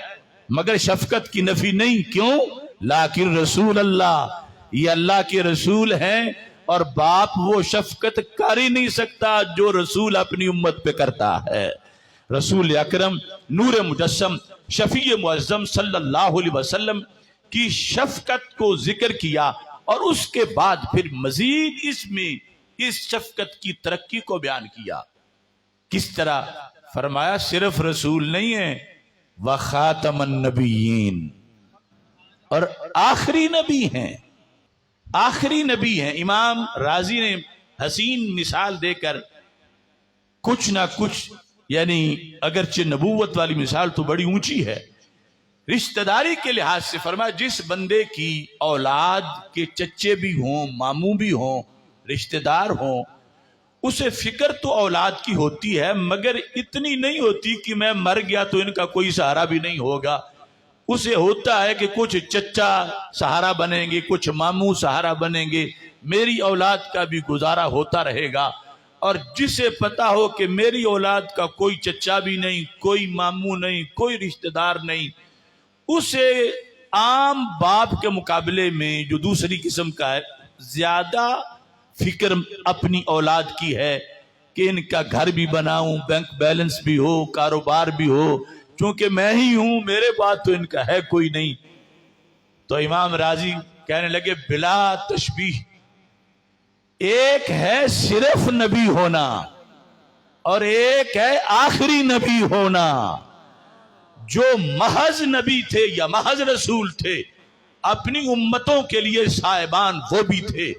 مگر شفقت کی نفی نہیں۔ کیوں؟ لیکن رسول اللہ، یہ اللہ کے رسول ہیں، اور باپ وہ شفقت کر ہی نہیں سکتا جو رسول اپنی امت پہ کرتا ہے۔ رسول اکرم نور مجسم شفیع معظم صلی اللہ علیہ وسلم کی شفقت کو ذکر کیا، اور اس کے بعد پھر مزید اس میں اس شفقت کی ترقی کو بیان کیا۔ کس طرح؟ فرمایا صرف رسول نہیں ہے، وخاتم النبیین، اور آخری نبی ہیں، آخری نبی ہیں۔ امام راضی نے حسین مثال دے کر کچھ نہ کچھ، یعنی اگرچہ نبوت والی مثال تو بڑی اونچی ہے، رشتہ داری کے لحاظ سے فرمایا جس بندے کی اولاد کے چچے بھی ہوں، ماموں بھی ہوں، رشتہ دار ہوں، اسے فکر تو اولاد کی ہوتی ہے مگر اتنی نہیں ہوتی کہ میں مر گیا تو ان کا کوئی سہارا بھی نہیں ہوگا۔ اسے ہوتا ہے کہ کچھ چچا سہارا بنیں گے، کچھ ماموں سہارا بنیں گے، میری اولاد کا بھی گزارا ہوتا رہے گا۔ اور جسے پتا ہو کہ میری اولاد کا کوئی چچا بھی نہیں، کوئی ماموں نہیں، کوئی رشتہ دار نہیں، اسے عام باپ کے مقابلے میں جو دوسری قسم کا ہے زیادہ فکر اپنی اولاد کی ہے کہ ان کا گھر بھی بناؤں، بینک بیلنس بھی ہو، کاروبار بھی ہو، چونکہ میں ہی ہوں، میرے بعد تو ان کا ہے کوئی نہیں۔ تو امام راضی کہنے لگے بلا تشبیہ، ایک ہے صرف نبی ہونا اور ایک ہے آخری نبی ہونا۔ جو محض نبی تھے یا محض رسول تھے، اپنی امتوں کے لیے صاحبان وہ بھی تھے،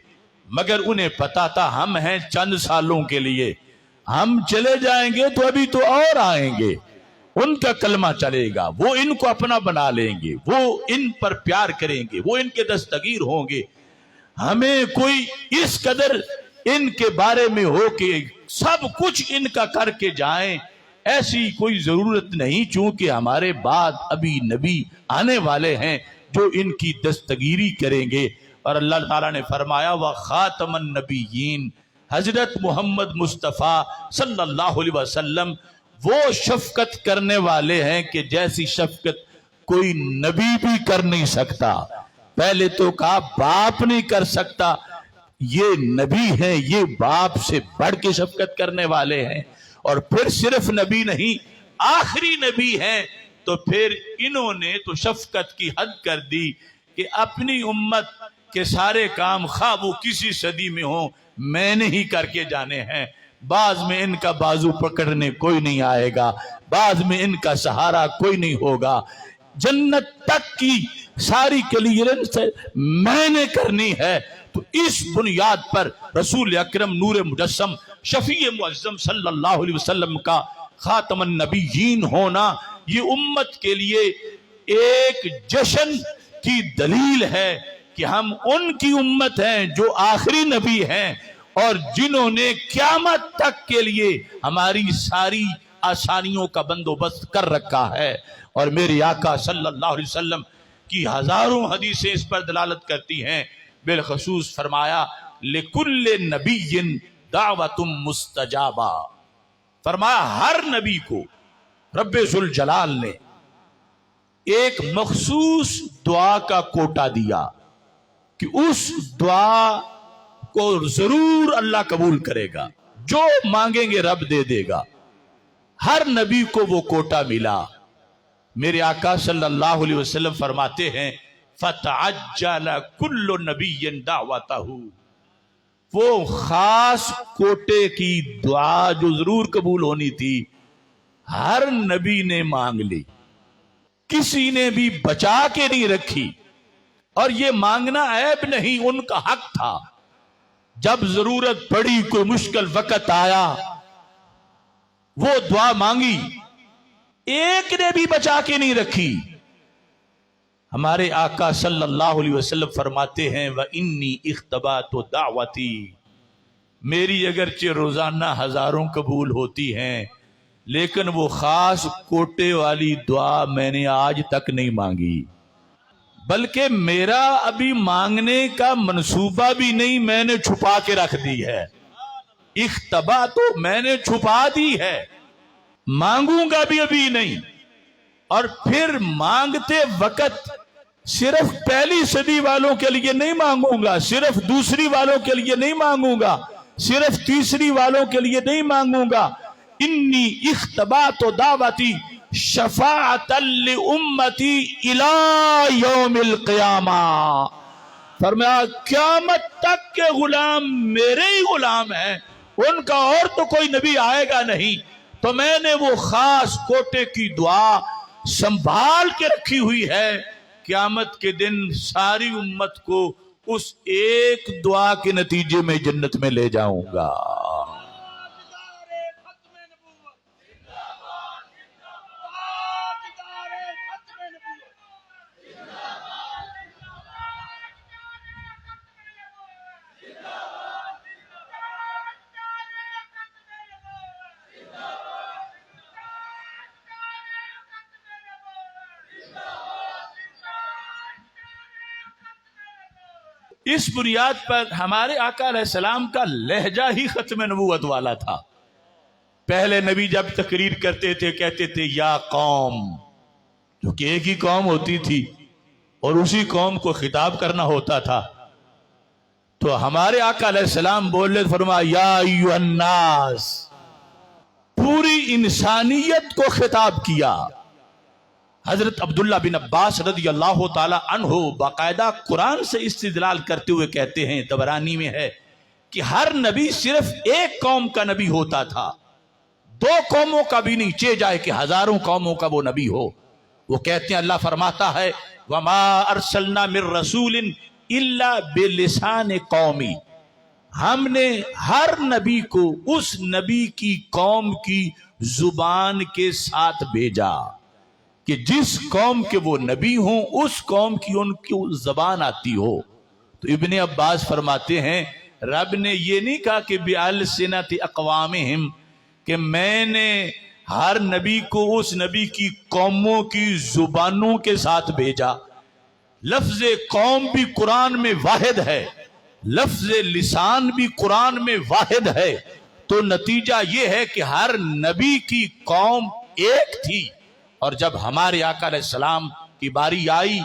مگر انہیں پتا تھا ہم ہیں چند سالوں کے لیے، ہم چلے جائیں گے تو ابھی تو اور آئیں گے، ان کا کلمہ چلے گا، وہ ان کو اپنا بنا لیں گے، وہ ان پر پیار کریں گے، وہ ان کے دستگیر ہوں گے۔ ہمیں کوئی اس قدر ان کے بارے میں ہو کہ سب کچھ ان کا کر کے جائیں، ایسی کوئی ضرورت نہیں، چونکہ ہمارے بعد ابھی نبی آنے والے ہیں جو ان کی دستگیری کریں گے۔ اور اللہ تعالیٰ نے فرمایا وَخَاتَمَ النَّبِيِّينَ، حضرت محمد مصطفیٰ صلی اللہ علیہ وسلم وہ شفقت کرنے والے ہیں کہ جیسی شفقت کوئی نبی بھی کر نہیں سکتا۔ پہلے تو کہا باپ نہیں کر سکتا، یہ نبی ہیں، یہ باپ سے بڑھ کے شفقت کرنے والے ہیں، اور پھر صرف نبی نہیں، آخری نبی ہیں، تو پھر انہوں نے تو شفقت کی حد کر دی کہ اپنی امت کے سارے کام خواہ وہ کسی صدی میں ہوں میں نے ہی کر کے جانے ہیں۔ بعض میں ان کا بازو پکڑنے کوئی نہیں آئے گا، بعض میں ان کا سہارا کوئی نہیں ہوگا، جنت تک کی ساری کلیئرنس میں نے کرنی ہے۔ تو اس بنیاد پر رسول اکرم نور مجسم شفیع معظم صلی اللہ علیہ وسلم کا خاتم النبیین ہونا یہ امت کے لیے ایک جشن کی دلیل ہے کہ ہم ان کی امت ہیں جو آخری نبی ہیں اور جنہوں نے قیامت تک کے لیے ہماری ساری آسانیوں کا بندوبست کر رکھا ہے۔ اور میرے آقا صلی اللہ علیہ وسلم کی ہزاروں حدیثیں اس پر دلالت کرتی ہیں، بالخصوص فرمایا لِكُلِّ نَبِيٍّ دعوتم مستجابہ، فرمایا ہر نبی کو رب ذوالجلال نے ایک مخصوص دعا کا کوٹا دیا کہ اس دعا کو ضرور اللہ قبول کرے گا، جو مانگیں گے رب دے دے گا۔ ہر نبی کو وہ کوٹا ملا۔ میرے آقا صلی اللہ علیہ وسلم فرماتے ہیں فَتَعَجَّلَ كُلُّ نَبِيٍّ دَعْوَتَهُ، وہ خاص کوٹے کی دعا جو ضرور قبول ہونی تھی ہر نبی نے مانگ لی، کسی نے بھی بچا کے نہیں رکھی، اور یہ مانگنا عیب نہیں، ان کا حق تھا۔ جب ضرورت پڑی، کوئی مشکل وقت آیا، وہ دعا مانگی، ایک نے بھی بچا کے نہیں رکھی۔ ہمارے آقا صلی اللہ علیہ وسلم فرماتے ہیں وَإِنِّي اخْتَبَاتُ دعوتی، میری اگرچہ روزانہ ہزاروں قبول ہوتی ہیں لیکن وہ خاص کوٹے والی دعا میں نے آج تک نہیں مانگی، بلکہ میرا ابھی مانگنے کا منصوبہ بھی نہیں، میں نے چھپا کے رکھ دی ہے۔ اختبا تو میں نے چھپا دی ہے، مانگوں گا بھی ابھی نہیں۔ اور پھر مانگتے وقت صرف پہلی صدی والوں کے لیے نہیں مانگوں گا، صرف دوسری والوں کے لیے نہیں مانگوں گا، صرف تیسری والوں کے لیے نہیں مانگوں گا۔ انی اختبات دعوتی شفاعتا لامتی الی یوم القیامہ، فرمایا قیامت تک کے غلام میرے ہی غلام ہیں، ان کا اور تو کوئی نبی آئے گا نہیں، تو میں نے وہ خاص کوٹے کی دعا سنبھال کے رکھی ہوئی ہے، قیامت کے دن ساری امت کو اس ایک دعا کے نتیجے میں جنت میں لے جاؤں گا۔ اس بنیاد پر ہمارے آقا علیہ السلام کا لہجہ ہی ختم نبوت والا تھا۔ پہلے نبی جب تقریر کرتے تھے کہتے تھے یا قوم، جو کہ ایک ہی قوم ہوتی تھی اور اسی قوم کو خطاب کرنا ہوتا تھا، تو ہمارے آقا علیہ السلام بولے فرمایا یا ایھا الناس، پوری انسانیت کو خطاب کیا۔ حضرت عبداللہ بن عباس رضی اللہ تعالی عنہ باقاعدہ قرآن سے استدلال کرتے ہوئے کہتے ہیں، طبرانی میں ہے کہ ہر نبی صرف ایک قوم کا نبی ہوتا تھا، دو قوموں کا بھی نہیں، چاہے جائے کہ ہزاروں قوموں کا وہ نبی ہو۔ وہ کہتے ہیں اللہ فرماتا ہے وما ارسلنا من رسول الا بلسان قومی، ہم نے ہر نبی کو اس نبی کی قوم کی زبان کے ساتھ بھیجا کہ جس قوم کے وہ نبی ہوں اس قوم کی ان کی زبان آتی ہو۔ تو ابن عباس فرماتے ہیں رب نے یہ نہیں کہا کہ بِأَلْسِنَةِ اقوامہم، کہ میں نے ہر نبی کو اس نبی کی قوموں کی زبانوں کے ساتھ بھیجا۔ لفظ قوم بھی قرآن میں واحد ہے، لفظ لسان بھی قرآن میں واحد ہے، تو نتیجہ یہ ہے کہ ہر نبی کی قوم ایک تھی، اور جب ہمارے آقا علیہ السلام کی باری آئی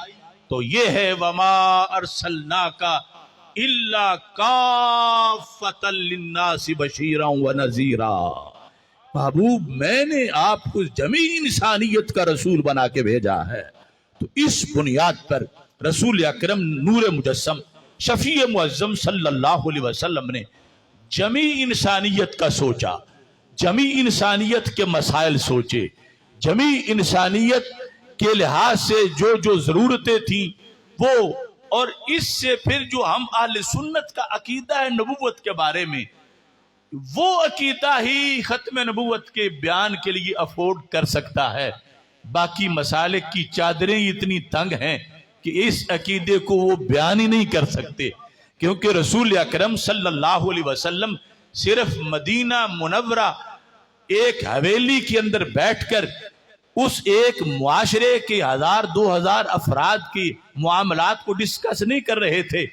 تو یہ ہے وما ارسلناک الا کافۃ للناس بشیرا ونذیرا، محبوب میں نے آپ کو جمیع انسانیت کا رسول بنا کے بھیجا ہے۔ تو اس بنیاد پر رسول اکرم نور مجسم شفیع معظم صلی اللہ علیہ وسلم نے جمیع انسانیت کا سوچا، جمیع انسانیت کے مسائل سوچے، جمیع انسانیت کے لحاظ سے جو جو ضرورتیں تھیں وہ، اور اس سے پھر جو ہم اہل سنت کا عقیدہ ہے نبوت کے بارے میں، وہ عقیدہ ہی ختم نبوت کے بیان کے لیے افورڈ کر سکتا ہے۔ باقی مسالک کی چادریں اتنی تنگ ہیں کہ اس عقیدے کو وہ بیان ہی نہیں کر سکتے، کیونکہ رسول اکرم صلی اللہ علیہ وسلم صرف مدینہ منورہ ایک حویلی کے اندر بیٹھ کر اس ایک معاشرے کے 1000-2000 افراد کی معاملات کو ڈسکس نہیں کر رہے تھے،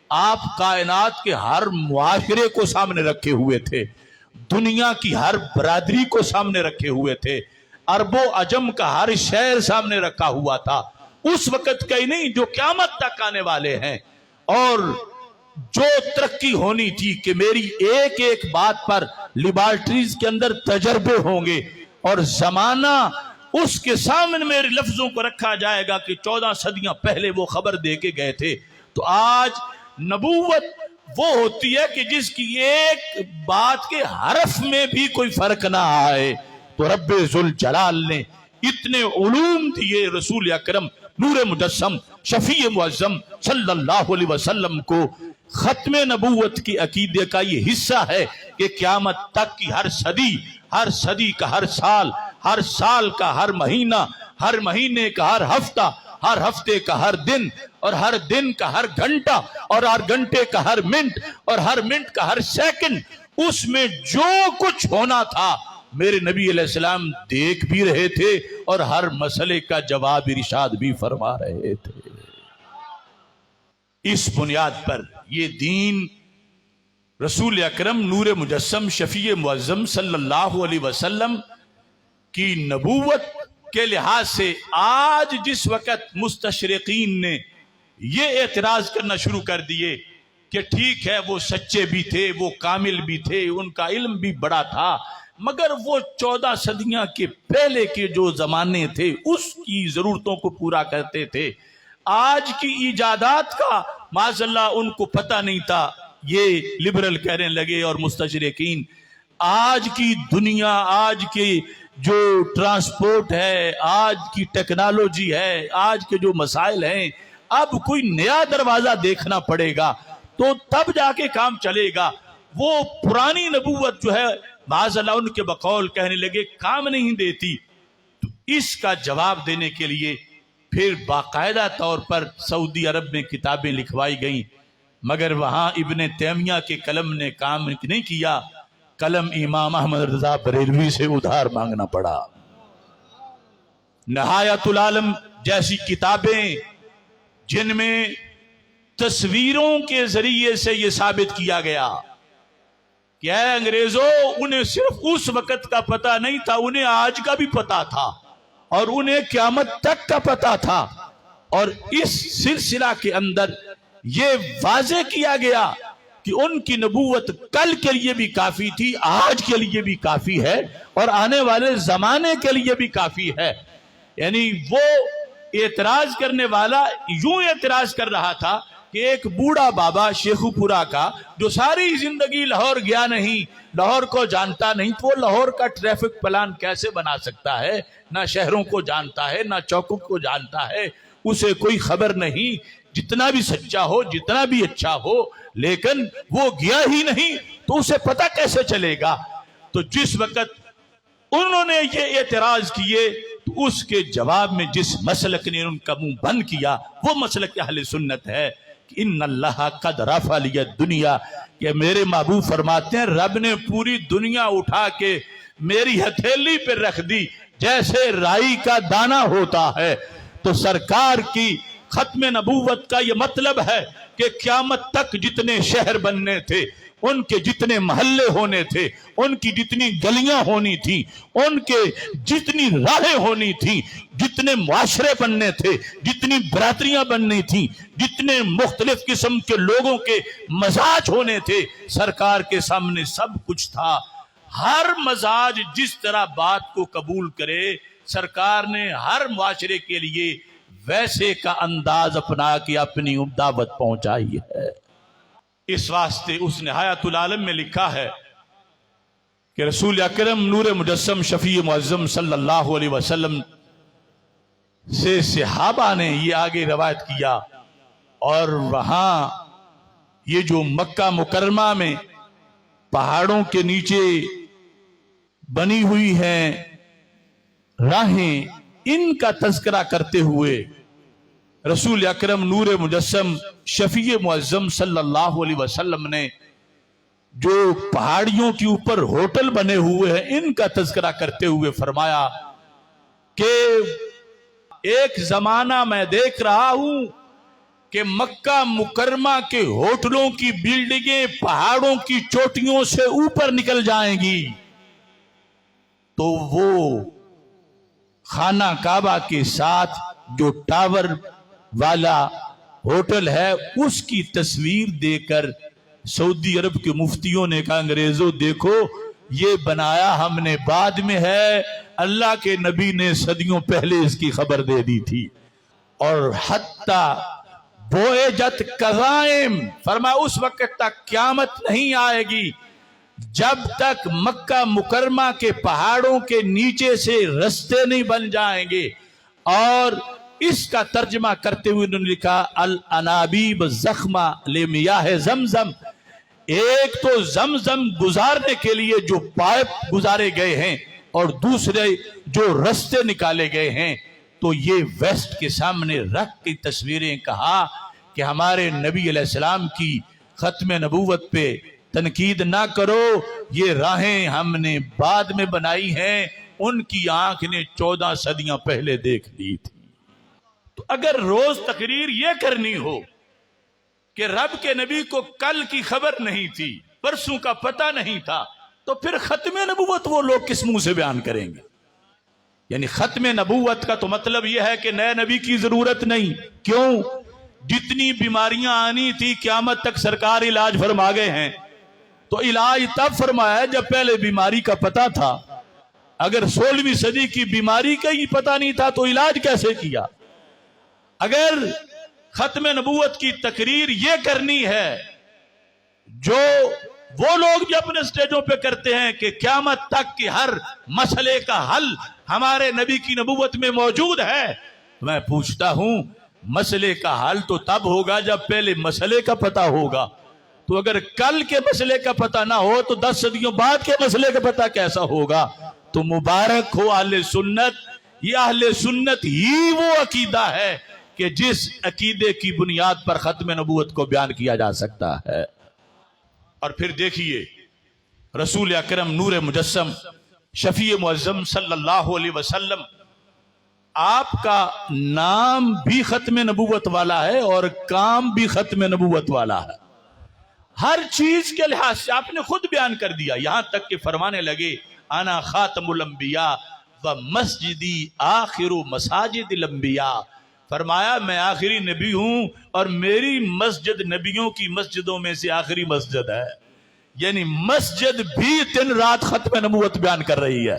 آپ کائنات کے ہر معاشرے کو سامنے رکھے ہوئے تھے، دنیا کی ہر برادری کو سامنے رکھے ہوئے تھے، عرب و عجم کا ہر شہر سامنے رکھا ہوا تھا، اس وقت کا ہی نہیں جو قیامت تک آنے والے ہیں، اور جو ترقی ہونی تھی کہ میری ایک ایک بات پر لیبارٹریز کے اندر تجربے ہوں گے، اور زمانہ اس کے سامنے میرے لفظوں کو رکھا جائے گا کہ 14 صدیاں پہلے وہ خبر دے کے گئے تھے۔ تو آج نبوت وہ ہوتی ہے کہ جس کی ایک بات کے حرف میں بھی کوئی فرق نہ آئے۔ تو رب ذوالجلال نے اتنے علوم دیے رسول اکرم نور مجسم شفیع معظم صلی اللہ علیہ وسلم کو۔ ختم نبوت کی عقیدے کا یہ حصہ ہے کہ قیامت تک کی ہر صدی کا ہر سال، ہر سال کا ہر مہینہ، ہر مہینے کا ہر ہفتہ، ہر ہفتے کا ہر دن، اور ہر دن کا ہر گھنٹہ، اور ہر گھنٹے کا ہر منٹ، اور ہر منٹ کا ہر سیکنڈ، اس میں جو کچھ ہونا تھا میرے نبی علیہ السلام دیکھ بھی رہے تھے اور ہر مسئلے کا جواب ارشاد بھی فرما رہے تھے۔ اس بنیاد پر یہ دین رسول اکرم نور مجسم شفیع معظم صلی اللہ علیہ وسلم کی نبوت کے لحاظ سے آج جس وقت مستشرقین نے یہ اعتراض کرنا شروع کر دیے کہ ٹھیک ہے وہ سچے بھی تھے، وہ کامل بھی تھے، ان کا علم بھی بڑا تھا، مگر وہ 14 صدیاں کے پہلے کے جو زمانے تھے اس کی ضرورتوں کو پورا کرتے تھے، آج کی ایجادات کا معاذ اللہ ان کو پتہ نہیں تھا، یہ لبرل کہنے لگے اور مستشرقین۔ آج کی دنیا، آج کی جو ٹرانسپورٹ ہے، آج کی ٹیکنالوجی ہے، آج کے جو مسائل ہیں، اب کوئی نیا دروازہ دیکھنا پڑے گا تو تب جا کے کام چلے گا۔ وہ پرانی نبوت جو ہے معاذ اللہ ان کے بقول کہنے لگے کام نہیں دیتی۔ تو اس کا جواب دینے کے لیے پھر باقاعدہ طور پر سعودی عرب میں کتابیں لکھوائی گئیں، مگر وہاں ابن تیمیہ کے قلم نے کام نہیں کیا، قلم امام احمد رضا بریلوی سے ادھار مانگنا پڑا۔ نہایت العالم جیسی کتابیں جن میں تصویروں کے ذریعے سے یہ ثابت کیا گیا کہ اے انگریزوں، انہیں صرف اس وقت کا پتہ نہیں تھا، انہیں آج کا بھی پتہ تھا اور انہیں قیامت تک کا پتہ تھا، اور اس سلسلہ کے اندر یہ واضح کیا گیا کہ ان کی نبوت کل کے لیے بھی کافی تھی، آج کے لیے بھی کافی ہے، اور آنے والے زمانے کے لیے بھی کافی ہے۔ یعنی وہ اعتراض کرنے والا یوں اعتراض کر رہا تھا کہ ایک بوڑھا بابا شیخو پورا کا جو ساری زندگی لاہور گیا نہیں، لاہور کو جانتا نہیں، تو وہ لاہور کا ٹریفک پلان کیسے بنا سکتا ہے نہ شہروں کو جانتا ہے نہ چوکوں کو جانتا ہے، اسے کوئی خبر نہیں، جتنا بھی سچا ہو جتنا بھی اچھا ہو، لیکن وہ گیا ہی نہیں تو اسے پتہ کیسے چلے گا؟ تو جس وقت انہوں نے یہ اعتراض کیے تو اس کے جواب میں جس مسلک نے ان کا منہ بند کیا وہ مسلک اہل سنت ہے کہ ان اللہ قد رفع لی الدنیا، کہ میرے محبوب فرماتے ہیں رب نے پوری دنیا اٹھا کے میری ہتھیلی پہ رکھ دی جیسے رائی کا دانہ ہوتا ہے۔ تو سرکار کی ختم نبوت کا یہ مطلب ہے کہ قیامت تک جتنے شہر بننے تھے، ان کے جتنے محلے ہونے تھے، ان کی جتنی گلیاں ہونی تھی، ان کے جتنی راہیں ہونی تھی، جتنے معاشرے بننے تھے، جتنی برادریاں بننی تھیں، جتنے مختلف قسم کے لوگوں کے مزاج ہونے تھے، سرکار کے سامنے سب کچھ تھا۔ ہر مزاج جس طرح بات کو قبول کرے، سرکار نے ہر معاشرے کے لیے ویسے کا انداز اپنا کے اپنی دعوت پہنچائی ہے۔ اس واسطے اس نے حیات العالم میں لکھا ہے کہ رسول اکرم نور مجسم شفیع معظم صلی اللہ علیہ وسلم سے صحابہ نے یہ آگے روایت کیا، اور وہاں یہ جو مکہ مکرمہ میں پہاڑوں کے نیچے بنی ہوئی ہیں راہیں، ان کا تذکرہ کرتے ہوئے رسول اکرم نور مجسم شفیع معظم صلی اللہ علیہ وسلم نے جو پہاڑیوں کے اوپر ہوٹل بنے ہوئے ہیں ان کا تذکرہ کرتے ہوئے فرمایا کہ ایک زمانہ میں دیکھ رہا ہوں کہ مکہ مکرمہ کے ہوٹلوں کی بلڈنگیں پہاڑوں کی چوٹیوں سے اوپر نکل جائیں گی، تو وہ خانہ کعبہ کے ساتھ جو ٹاور والا ہوٹل ہے اس کی تصویر دے کر سعودی عرب کے مفتیوں نے کہا انگریزوں دیکھو یہ بنایا ہم نے بعد میں ہے، اللہ کے نبی نے صدیوں پہلے اس کی خبر دے دی تھی۔ اور حتی بوئجت قضائم، فرمایا اس وقت تک قیامت نہیں آئے گی جب تک مکہ مکرمہ کے پہاڑوں کے نیچے سے رستے نہیں بن جائیں گے۔ اور اس کا ترجمہ کرتے ہوئے انہوں نے لکھا الانابیب زخمہ لمیاہ زمزم، ایک تو زمزم گزارنے کے لیے جو پائپ گزارے گئے ہیں اور دوسرے جو رستے نکالے گئے ہیں، تو یہ ویسٹ کے سامنے رکھ کی تصویریں کہا کہ ہمارے نبی علیہ السلام کی ختم نبوت پہ تنقید نہ کرو، یہ راہیں ہم نے بعد میں بنائی ہیں، ان کی آنکھ نے 14 صدیاں پہلے دیکھ لی تھی۔ تو اگر روز تقریر یہ کرنی ہو کہ رب کے نبی کو کل کی خبر نہیں تھی، پرسوں کا پتہ نہیں تھا، تو پھر ختم نبوت وہ لوگ کس منہ سے بیان کریں گے؟ یعنی ختم نبوت کا تو مطلب یہ ہے کہ نئے نبی کی ضرورت نہیں۔ کیوں؟ جتنی بیماریاں آنی تھی قیامت تک سرکار علاج فرما گئے ہیں، تو علاج تب فرمایا جب پہلے بیماری کا پتہ تھا۔ اگر 16ویں صدی کی بیماری کا ہی پتہ نہیں تھا تو علاج کیسے کیا؟ اگر ختم نبوت کی تقریر یہ کرنی ہے جو وہ لوگ بھی اپنے سٹیجوں پہ کرتے ہیں کہ قیامت تک کی ہر مسئلے کا حل ہمارے نبی کی نبوت میں موجود ہے، میں پوچھتا ہوں مسئلے کا حل تو تب ہوگا جب پہلے مسئلے کا پتہ ہوگا۔ تو اگر کل کے مسئلے کا پتہ نہ ہو تو 10 صدیوں بعد کے مسئلے کا پتہ کیسا ہوگا؟ تو مبارک ہو اہل سنت، یہ اہل سنت ہی وہ عقیدہ ہے کہ جس عقیدے کی بنیاد پر ختم نبوت کو بیان کیا جا سکتا ہے۔ اور پھر دیکھیے رسول اکرم نور مجسم شفیع معظم صلی اللہ علیہ وسلم، آپ کا نام بھی ختم نبوت والا ہے اور کام بھی ختم نبوت والا ہے۔ ہر چیز کے لحاظ سے آپ نے خود بیان کر دیا، یہاں تک کہ فرمانے لگے انا خاتم الانبیاء و مسجدی آخر مساجد الانبیاء، فرمایا میں آخری نبی ہوں اور میری مسجد نبیوں کی مسجدوں میں سے آخری مسجد ہے۔ یعنی مسجد بھی دن رات ختم نبوت بیان کر رہی ہے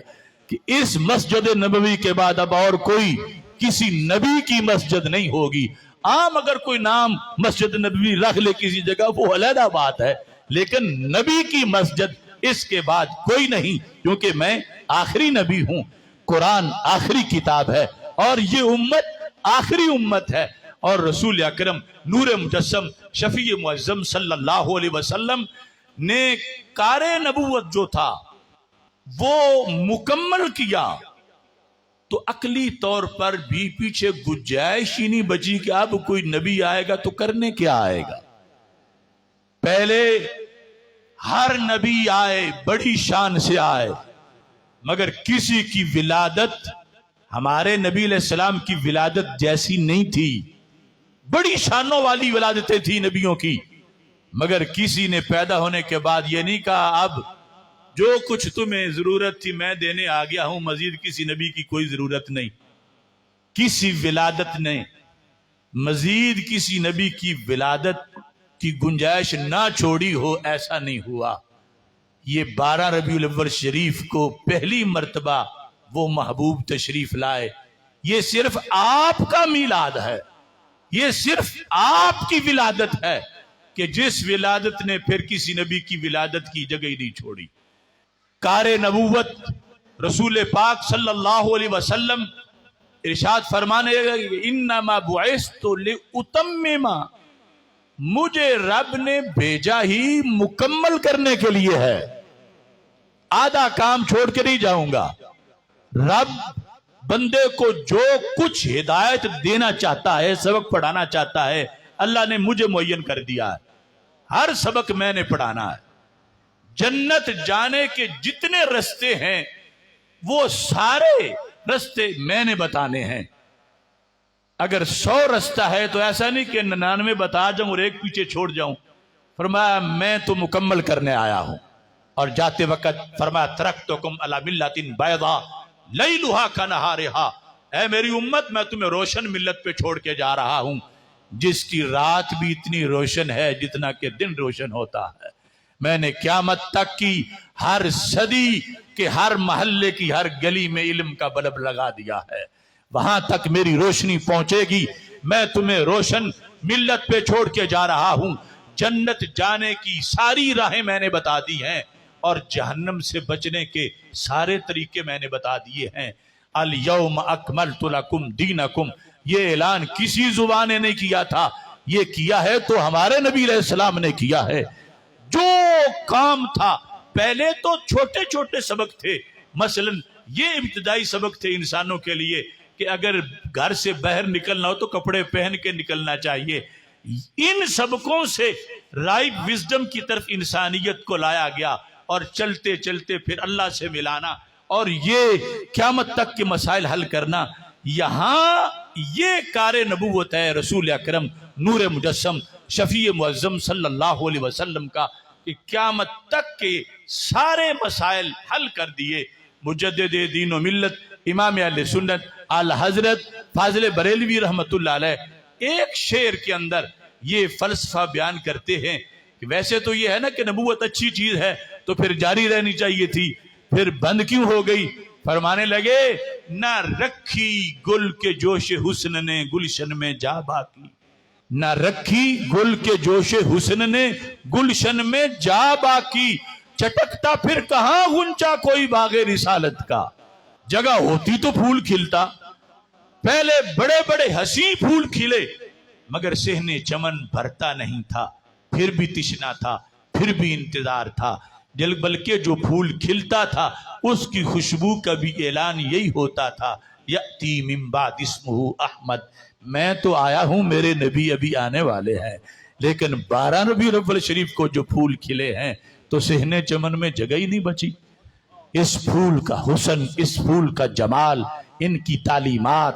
کہ اس مسجد نبوی کے بعد اب اور کوئی کسی نبی کی مسجد نہیں ہوگی۔ عام اگر کوئی نام مسجد نبوی رکھ لے کسی جگہ وہ علیحدہ بات ہے، لیکن نبی کی مسجد اس کے بعد کوئی نہیں، کیونکہ میں آخری نبی ہوں۔ قرآن آخری کتاب ہے اور یہ امت آخری امت ہے، اور رسول اکرم نور مجسم شفیع معظم صلی اللہ علیہ وسلم نے کار نبوت جو تھا وہ مکمل کیا، تو عقلی طور پر بھی پیچھے گنجائش ہی نہیں بچی کہ اب کوئی نبی آئے گا تو کرنے کیا آئے گا۔ پہلے ہر نبی آئے بڑی شان سے آئے، مگر کسی کی ولادت ہمارے نبی علیہ السلام کی ولادت جیسی نہیں تھی، بڑی شانوں والی ولادتیں تھی نبیوں کی، مگر کسی نے پیدا ہونے کے بعد یہ نہیں کہا اب جو کچھ تمہیں ضرورت تھی میں دینے آ گیا ہوں، مزید کسی نبی کی کوئی ضرورت نہیں۔ کسی ولادت نے مزید کسی نبی کی ولادت کی گنجائش نہ چھوڑی ہو، ایسا نہیں ہوا۔ یہ 12 ربیع الاول شریف کو پہلی مرتبہ وہ محبوب تشریف لائے۔ یہ صرف آپ کا میلاد ہے، یہ صرف آپ کی ولادت ہے کہ جس ولادت نے پھر کسی نبی کی ولادت کی جگہ ہی نہیں چھوڑی۔ کار نبوت رسول پاک صلی اللہ علیہ وسلم ارشاد فرمانے لگے انما بعثت لاتمم، مجھے رب نے بھیجا ہی مکمل کرنے کے لیے ہے، آدھا کام چھوڑ کے نہیں جاؤں گا۔ رب بندے کو جو کچھ ہدایت دینا چاہتا ہے، سبق پڑھانا چاہتا ہے، اللہ نے مجھے معین کر دیا ہے، ہر سبق میں نے پڑھانا ہے۔ جنت جانے کے جتنے رستے ہیں وہ سارے رستے میں نے بتانے ہیں۔ اگر 100 رستہ ہے تو ایسا نہیں کہ 99 بتا جاؤں اور ایک پیچھے چھوڑ جاؤں، فرمایا میں تو مکمل کرنے آیا ہوں۔ اور جاتے وقت فرمایا ترکتکم علی ملۃ بیضاء لیلھا کنہارھا، اے میری امت میں تمہیں روشن ملت پہ چھوڑ کے جا رہا ہوں جس کی رات بھی اتنی روشن ہے جتنا کہ دن روشن ہوتا ہے۔ میں نے قیامت تک کی ہر صدی کے ہر محلے کی ہر گلی میں علم کا بلب لگا دیا ہے، وہاں تک میری روشنی پہنچے گی۔ میں تمہیں روشن ملت پہ چھوڑ کے جا رہا ہوں، جنت جانے کی ساری راہیں میں نے بتا دی ہیں اور جہنم سے بچنے کے سارے طریقے میں نے بتا دیے ہیں۔ الیوم اکملت لکم دینکم، یہ اعلان کسی زبان نے نہیں کیا تھا، یہ کیا ہے تو ہمارے نبی علیہ السلام نے کیا ہے۔ جو کام تھا پہلے تو چھوٹے چھوٹے سبق تھے، مثلا یہ ابتدائی سبق تھے انسانوں کے لیے کہ اگر گھر سے باہر نکلنا ہو تو کپڑے پہن کے نکلنا چاہیے۔ ان سبقوں سے رائٹ وزڈم کی طرف انسانیت کو لایا گیا، اور چلتے چلتے پھر اللہ سے ملانا اور یہ قیامت تک کے مسائل حل کرنا۔ یہاں یہ کار نبوت ہے رسول اکرم نور مجسم شفیع معظم صلی اللہ علیہ وسلم کا، کہ قیامت تک کے سارے مسائل حل کر دیے۔ مجدد دین و ملت امام اہل سنت اعلی حضرت فاضل بریلوی رحمت اللہ علیہ ایک شعر کے اندر یہ فلسفہ بیان کرتے ہیں کہ ویسے تو یہ ہے نا کہ نبوت اچھی چیز ہے تو پھر جاری رہنی چاہیے تھی، پھر بند کیوں ہو گئی؟ فرمانے لگے نہ رکھی گل کے جوش حسن نے گلشن میں جا باقی، نہ رکھی گل کے جوش حسن نے گلشن میں جا باقی، چٹکتا پھر کہاں غنچہ کوئی باغ رسالت کا، جگہ ہوتی تو پھول کھلتا۔ پہلے بڑے بڑے حسین پھول کھلے مگر صحن چمن بھرتا نہیں تھا، پھر بھی تشنا تھا، پھر بھی انتظار تھا، بلکہ جو پھول کھلتا تھا اس کی خوشبو کا بھی اعلان یہی ہوتا تھا، یأتی من بعد اسمہ احمد، میں تو آیا ہوں میرے نبی ابھی آنے والے ہیں۔ لیکن 12 ربیع الاول شریف کو جو پھول کھلے ہیں تو صحن چمن میں جگہ ہی نہیں بچی۔ اس پھول کا حسن، اس پھول کا جمال، ان کی تعلیمات،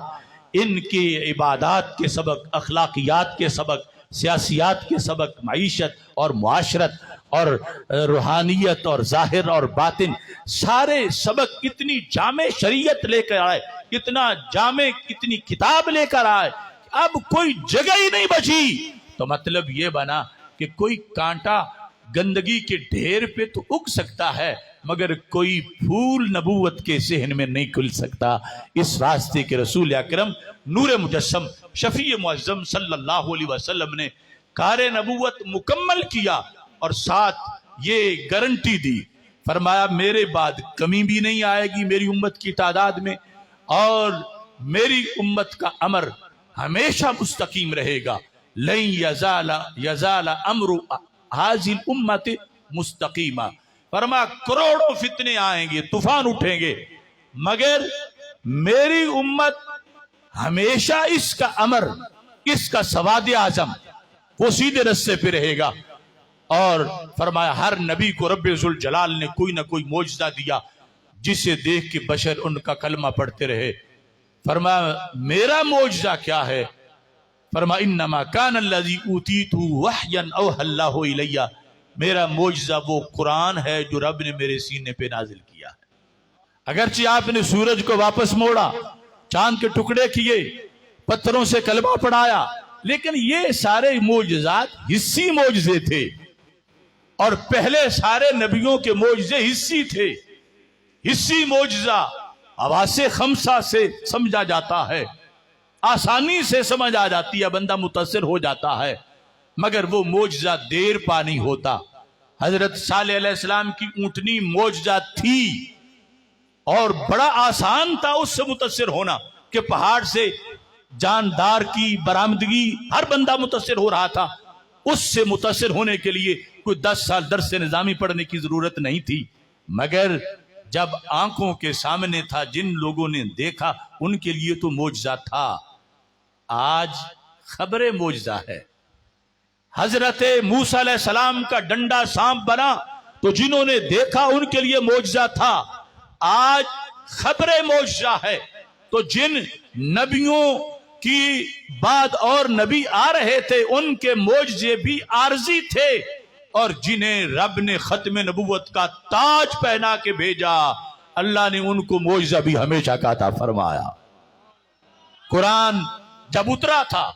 ان کی عبادات کے سبق، اخلاقیات کے سبق، سیاسیات کے سبق، معیشت اور معاشرت اور روحانیت اور ظاہر اور باطن، سارے سبق اتنی جامع شریعت لے کر آئے، اتنا جامع اتنی کتاب لے کر آئے، اب کوئی جگہ ہی نہیں بچی۔ تو مطلب یہ بنا کہ کوئی کانٹا گندگی کے ڈھیر پہ تو اگ سکتا ہے مگر کوئی پھول نبوت کے صحن میں نہیں کھل سکتا۔ اس واسطے کے رسول اکرم نور مجسم شفیع معظم صلی اللہ علیہ وسلم نے کار نبوت مکمل کیا اور ساتھ یہ گارنٹی دی، فرمایا میرے بعد کمی بھی نہیں آئے گی میری امت کی تعداد میں، اور میری امت کا امر ہمیشہ مستقیم رہے گا. لن یزال امر هذه الامت مستقیما. فرمایا کروڑوں فتنے آئیں گے، طوفان اٹھیں گے، مگر میری امت ہمیشہ اس کا امر، اس کا سواد اعظم وہ سیدھے رستے پہ رہے گا. اور فرمایا ہر نبی کو رب ذوالجلال نے کوئی نہ کوئی معجزہ دیا جسے دیکھ کے بشر ان کا کلمہ پڑھتے رہے. فرمایا میرا معجزہ کیا ہے؟ فرمایا انما کان الذی اوتیتہ وحیا اوحی اللہ الی. میرا معجزہ وہ قرآن ہے جو رب نے میرے سینے پہ نازل کیا ہے. اگرچہ آپ نے سورج کو واپس موڑا، چاند کے ٹکڑے کیے، پتھروں سے کلمہ پڑھایا، لیکن یہ سارے معجزات حصی معجزے تھے، اور پہلے سارے نبیوں کے معجزے حصی تھے. حصی معجزہ حواس خمسہ سے سمجھا جاتا ہے، آسانی سے سمجھ آ جاتی ہے، بندہ متاثر ہو جاتا ہے، مگر وہ معجزہ دیر پا نہیں ہوتا. حضرت صالح علیہ السلام کی اونٹنی معجزہ تھی، اور بڑا آسان تھا اس سے متاثر ہونا کہ پہاڑ سے جاندار کی برآمدگی ہر بندہ متاثر ہو رہا تھا. اس سے متاثر ہونے کے لیے کوئی 10 سال درس نظامی پڑھنے کی ضرورت نہیں تھی. مگر جب آنکھوں کے سامنے تھا، جن لوگوں نے دیکھا ان کے لیے تو معجزہ تھا. آج خبر معجزہ ہے. حضرت موسیٰ علیہ السلام کا ڈنڈا سانپ بنا تو جنہوں نے دیکھا ان کے لیے معجزہ تھا. آج خبر معجزہ ہے. تو جن نبیوں کی بعد اور نبی آ رہے تھے ان کے معجزے بھی عارضی تھے، اور جنہیں رب نے ختم نبوت کا تاج پہنا کے بھیجا اللہ نے ان کو معجزہ بھی ہمیشہ کا عطا فرمایا. قرآن جب اترا تھا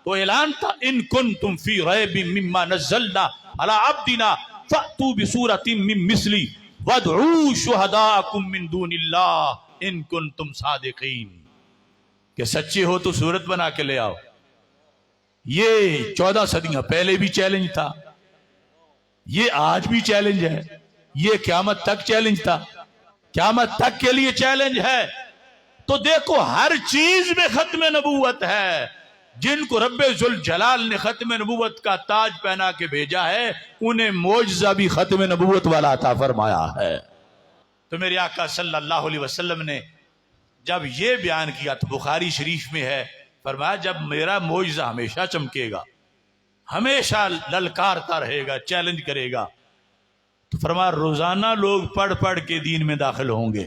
تو اعلان تھا ان کنتم فی ریب مما نزلنا علی عبدنا فأتوا بسورۃ من مثلی وادعوا شہداءکم من دون اللہ ان کنتم صادقین. کہ سچے ہو تو صورت بنا کے لے آؤ. یہ 14 صدیاں پہلے بھی چیلنج تھا، یہ آج بھی چیلنج ہے، یہ قیامت تک چیلنج تھا، قیامت تک کے لیے چیلنج ہے. تو دیکھو ہر چیز میں ختم نبوت ہے. جن کو رب ذوالجلال نے ختم نبوت کا تاج پہنا کے بھیجا ہے انہیں معجزہ بھی ختم نبوت والا عطا فرمایا ہے. تو میرے آقا صلی اللہ علیہ وسلم نے جب یہ بیان کیا تو بخاری شریف میں ہے، فرمایا جب میرا معجزہ ہمیشہ چمکے گا، ہمیشہ للکارتا رہے گا، چیلنج کرے گا، تو فرمایا روزانہ لوگ پڑھ پڑھ کے دین میں داخل ہوں گے،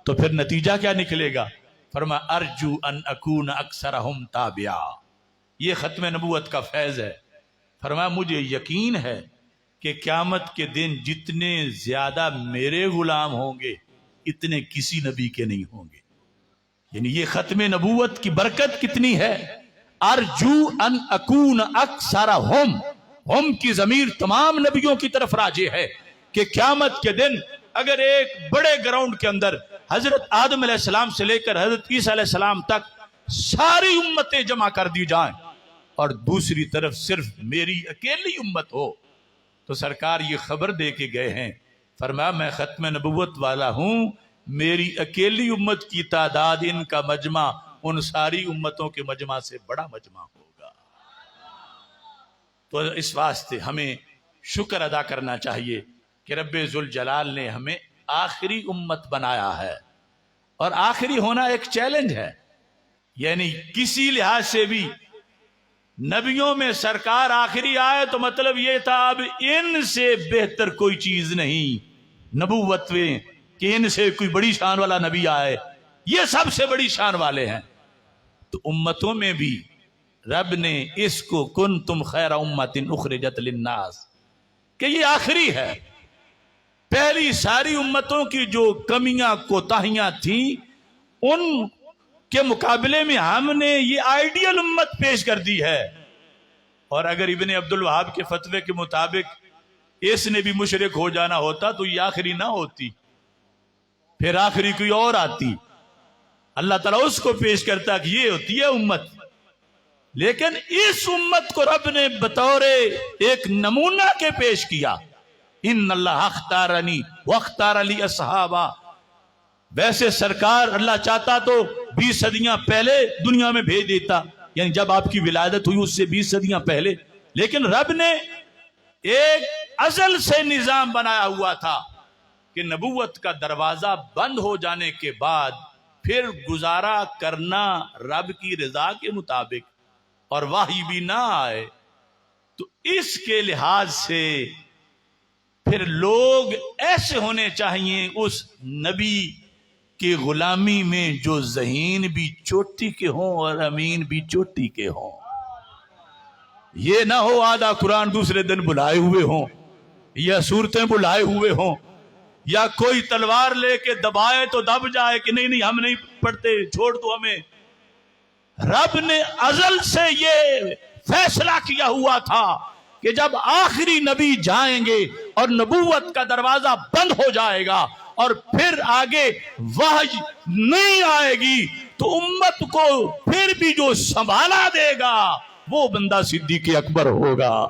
تو پھر نتیجہ کیا نکلے گا؟ فرمایا ارجو ان اکون اکثرہم تابعا. یہ ختم نبوت کا فیض ہے. فرمایا مجھے یقین ہے کہ قیامت کے دن جتنے زیادہ میرے غلام ہوں گے اتنے کسی نبی کے نہیں ہوں گے. یعنی یہ ختم نبوت کی برکت کتنی ہے. ارجو ان اکون اکثرہم، ہم کی ضمیر تمام نبیوں کی طرف راجع ہے کہ قیامت کے دن اگر ایک بڑے گراؤنڈ کے اندر حضرت آدم علیہ السلام سے لے کر حضرت عیسیٰ علیہ السلام تک ساری امتیں جمع کر دی جائیں اور دوسری طرف صرف میری اکیلی امت ہو، تو سرکار یہ خبر دے کے گئے ہیں، فرمایا میں ختم نبوت والا ہوں، میری اکیلی امت کی تعداد ان کا مجمع ان ساری امتوں کے مجمع سے بڑا مجمع ہوگا. تو اس واسطے ہمیں شکر ادا کرنا چاہیے کہ رب ذوالجلال نے ہمیں آخری امت بنایا ہے، اور آخری ہونا ایک چیلنج ہے. یعنی کسی لحاظ سے بھی نبیوں میں سرکار آخری آئے تو مطلب یہ تھا اب ان سے بہتر کوئی چیز نہیں نبوت میں کہ ان سے کوئی بڑی شان والا نبی آئے، یہ سب سے بڑی شان والے ہیں. تو امتوں میں بھی رب نے اس کو کنتم خیر امت اخرجت للناس کہ یہ آخری ہے. پہلی ساری امتوں کی جو کمیاں کوتاہیاں تھیں ان کے مقابلے میں ہم نے یہ آئیڈیل امت پیش کر دی ہے. اور اگر ابن عبد الوہاب کے فتوے کے مطابق اس نے بھی مشرک ہو جانا ہوتا تو یہ آخری نہ ہوتی، پھر آخری کوئی اور آتی، اللہ تعالیٰ اس کو پیش کرتا کہ یہ ہوتی ہے امت. لیکن اس امت کو رب نے بطور ایک نمونہ کے پیش کیا ان اللہ اختارنی واختار علی اصحابہ. ویسے سرکار اللہ چاہتا تو 20 صدیاں پہلے دنیا میں بھیج دیتا، یعنی جب آپ کی ولادت ہوئی اس سے 20 صدیاں پہلے، لیکن رب نے ایک ازل سے نظام بنایا ہوا تھا کہ نبوت کا دروازہ بند ہو جانے کے بعد پھر گزارا کرنا رب کی رضا کے مطابق اور وحی بھی نہ آئے. تو اس کے لحاظ سے پھر لوگ ایسے ہونے چاہیے اس نبی کی غلامی میں جو ذہین بھی چوٹی کے ہوں اور امین بھی چوٹی کے ہوں. یہ نہ ہو آدھا قرآن دوسرے دن بلائے ہوئے ہوں یا صورتیں بلائے ہوئے ہوں یا کوئی تلوار لے کے دبائے تو دب جائے کہ نہیں ہم نہیں پڑھتے چھوڑ دو ہمیں. رب نے ازل سے یہ فیصلہ کیا ہوا تھا کہ جب آخری نبی جائیں گے اور نبوت کا دروازہ بند ہو جائے گا اور پھر آگے وحی نہیں آئے گی تو امت کو پھر بھی جو سنبھالا دے گا وہ بندہ صدیق اکبر ہوگا.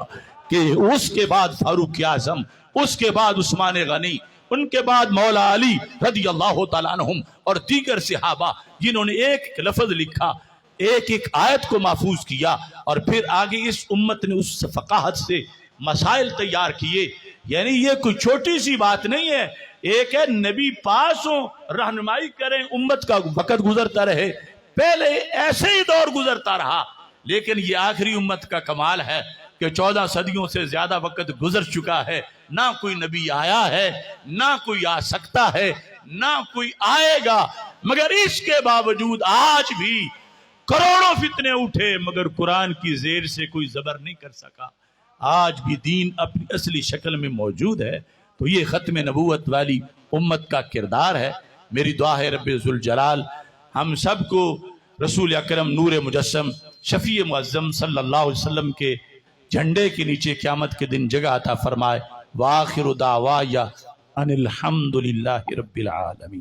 کہ اس کے بعد فاروق اعظم، اس کے بعد عثمان غنی، ان کے بعد مولا علی رضی اللہ تعالیٰ عنہم اور دیگر صحابہ جنہوں نے ایک ایک لفظ لکھا، ایک ایک آیت کو محفوظ کیا اور پھر آگے اس امت نے اس فقاہت سے مسائل تیار کیے. یعنی یہ کوئی چھوٹی سی بات نہیں ہے. ایک ہے نبی پاس ہوں، رہنمائی کریں، امت کا وقت گزرتا رہے. پہلے ایسے ہی دور گزرتا رہا، لیکن یہ آخری امت کا کمال ہے کہ 14 صدیوں سے زیادہ وقت گزر چکا ہے، نہ کوئی نبی آیا ہے، نہ کوئی آ سکتا ہے، نہ کوئی آئے گا، مگر اس کے باوجود آج بھی کروڑوں فتنے اٹھے مگر قرآن کی زیر سے کوئی زبر نہیں کر سکا. آج بھی دین اپنی اصلی شکل میں موجود ہے. تو یہ ختم نبوت والی امت کا کردار ہے. میری دعا ہے رب ذوالجلال ہم سب کو رسول اکرم نور مجسم شفیع معظم صلی اللہ علیہ وسلم کے جھنڈے کے نیچے قیامت کے دن جگہ عطا فرمائے. وآخر دعوایا ان الحمد للہ رب العالمین.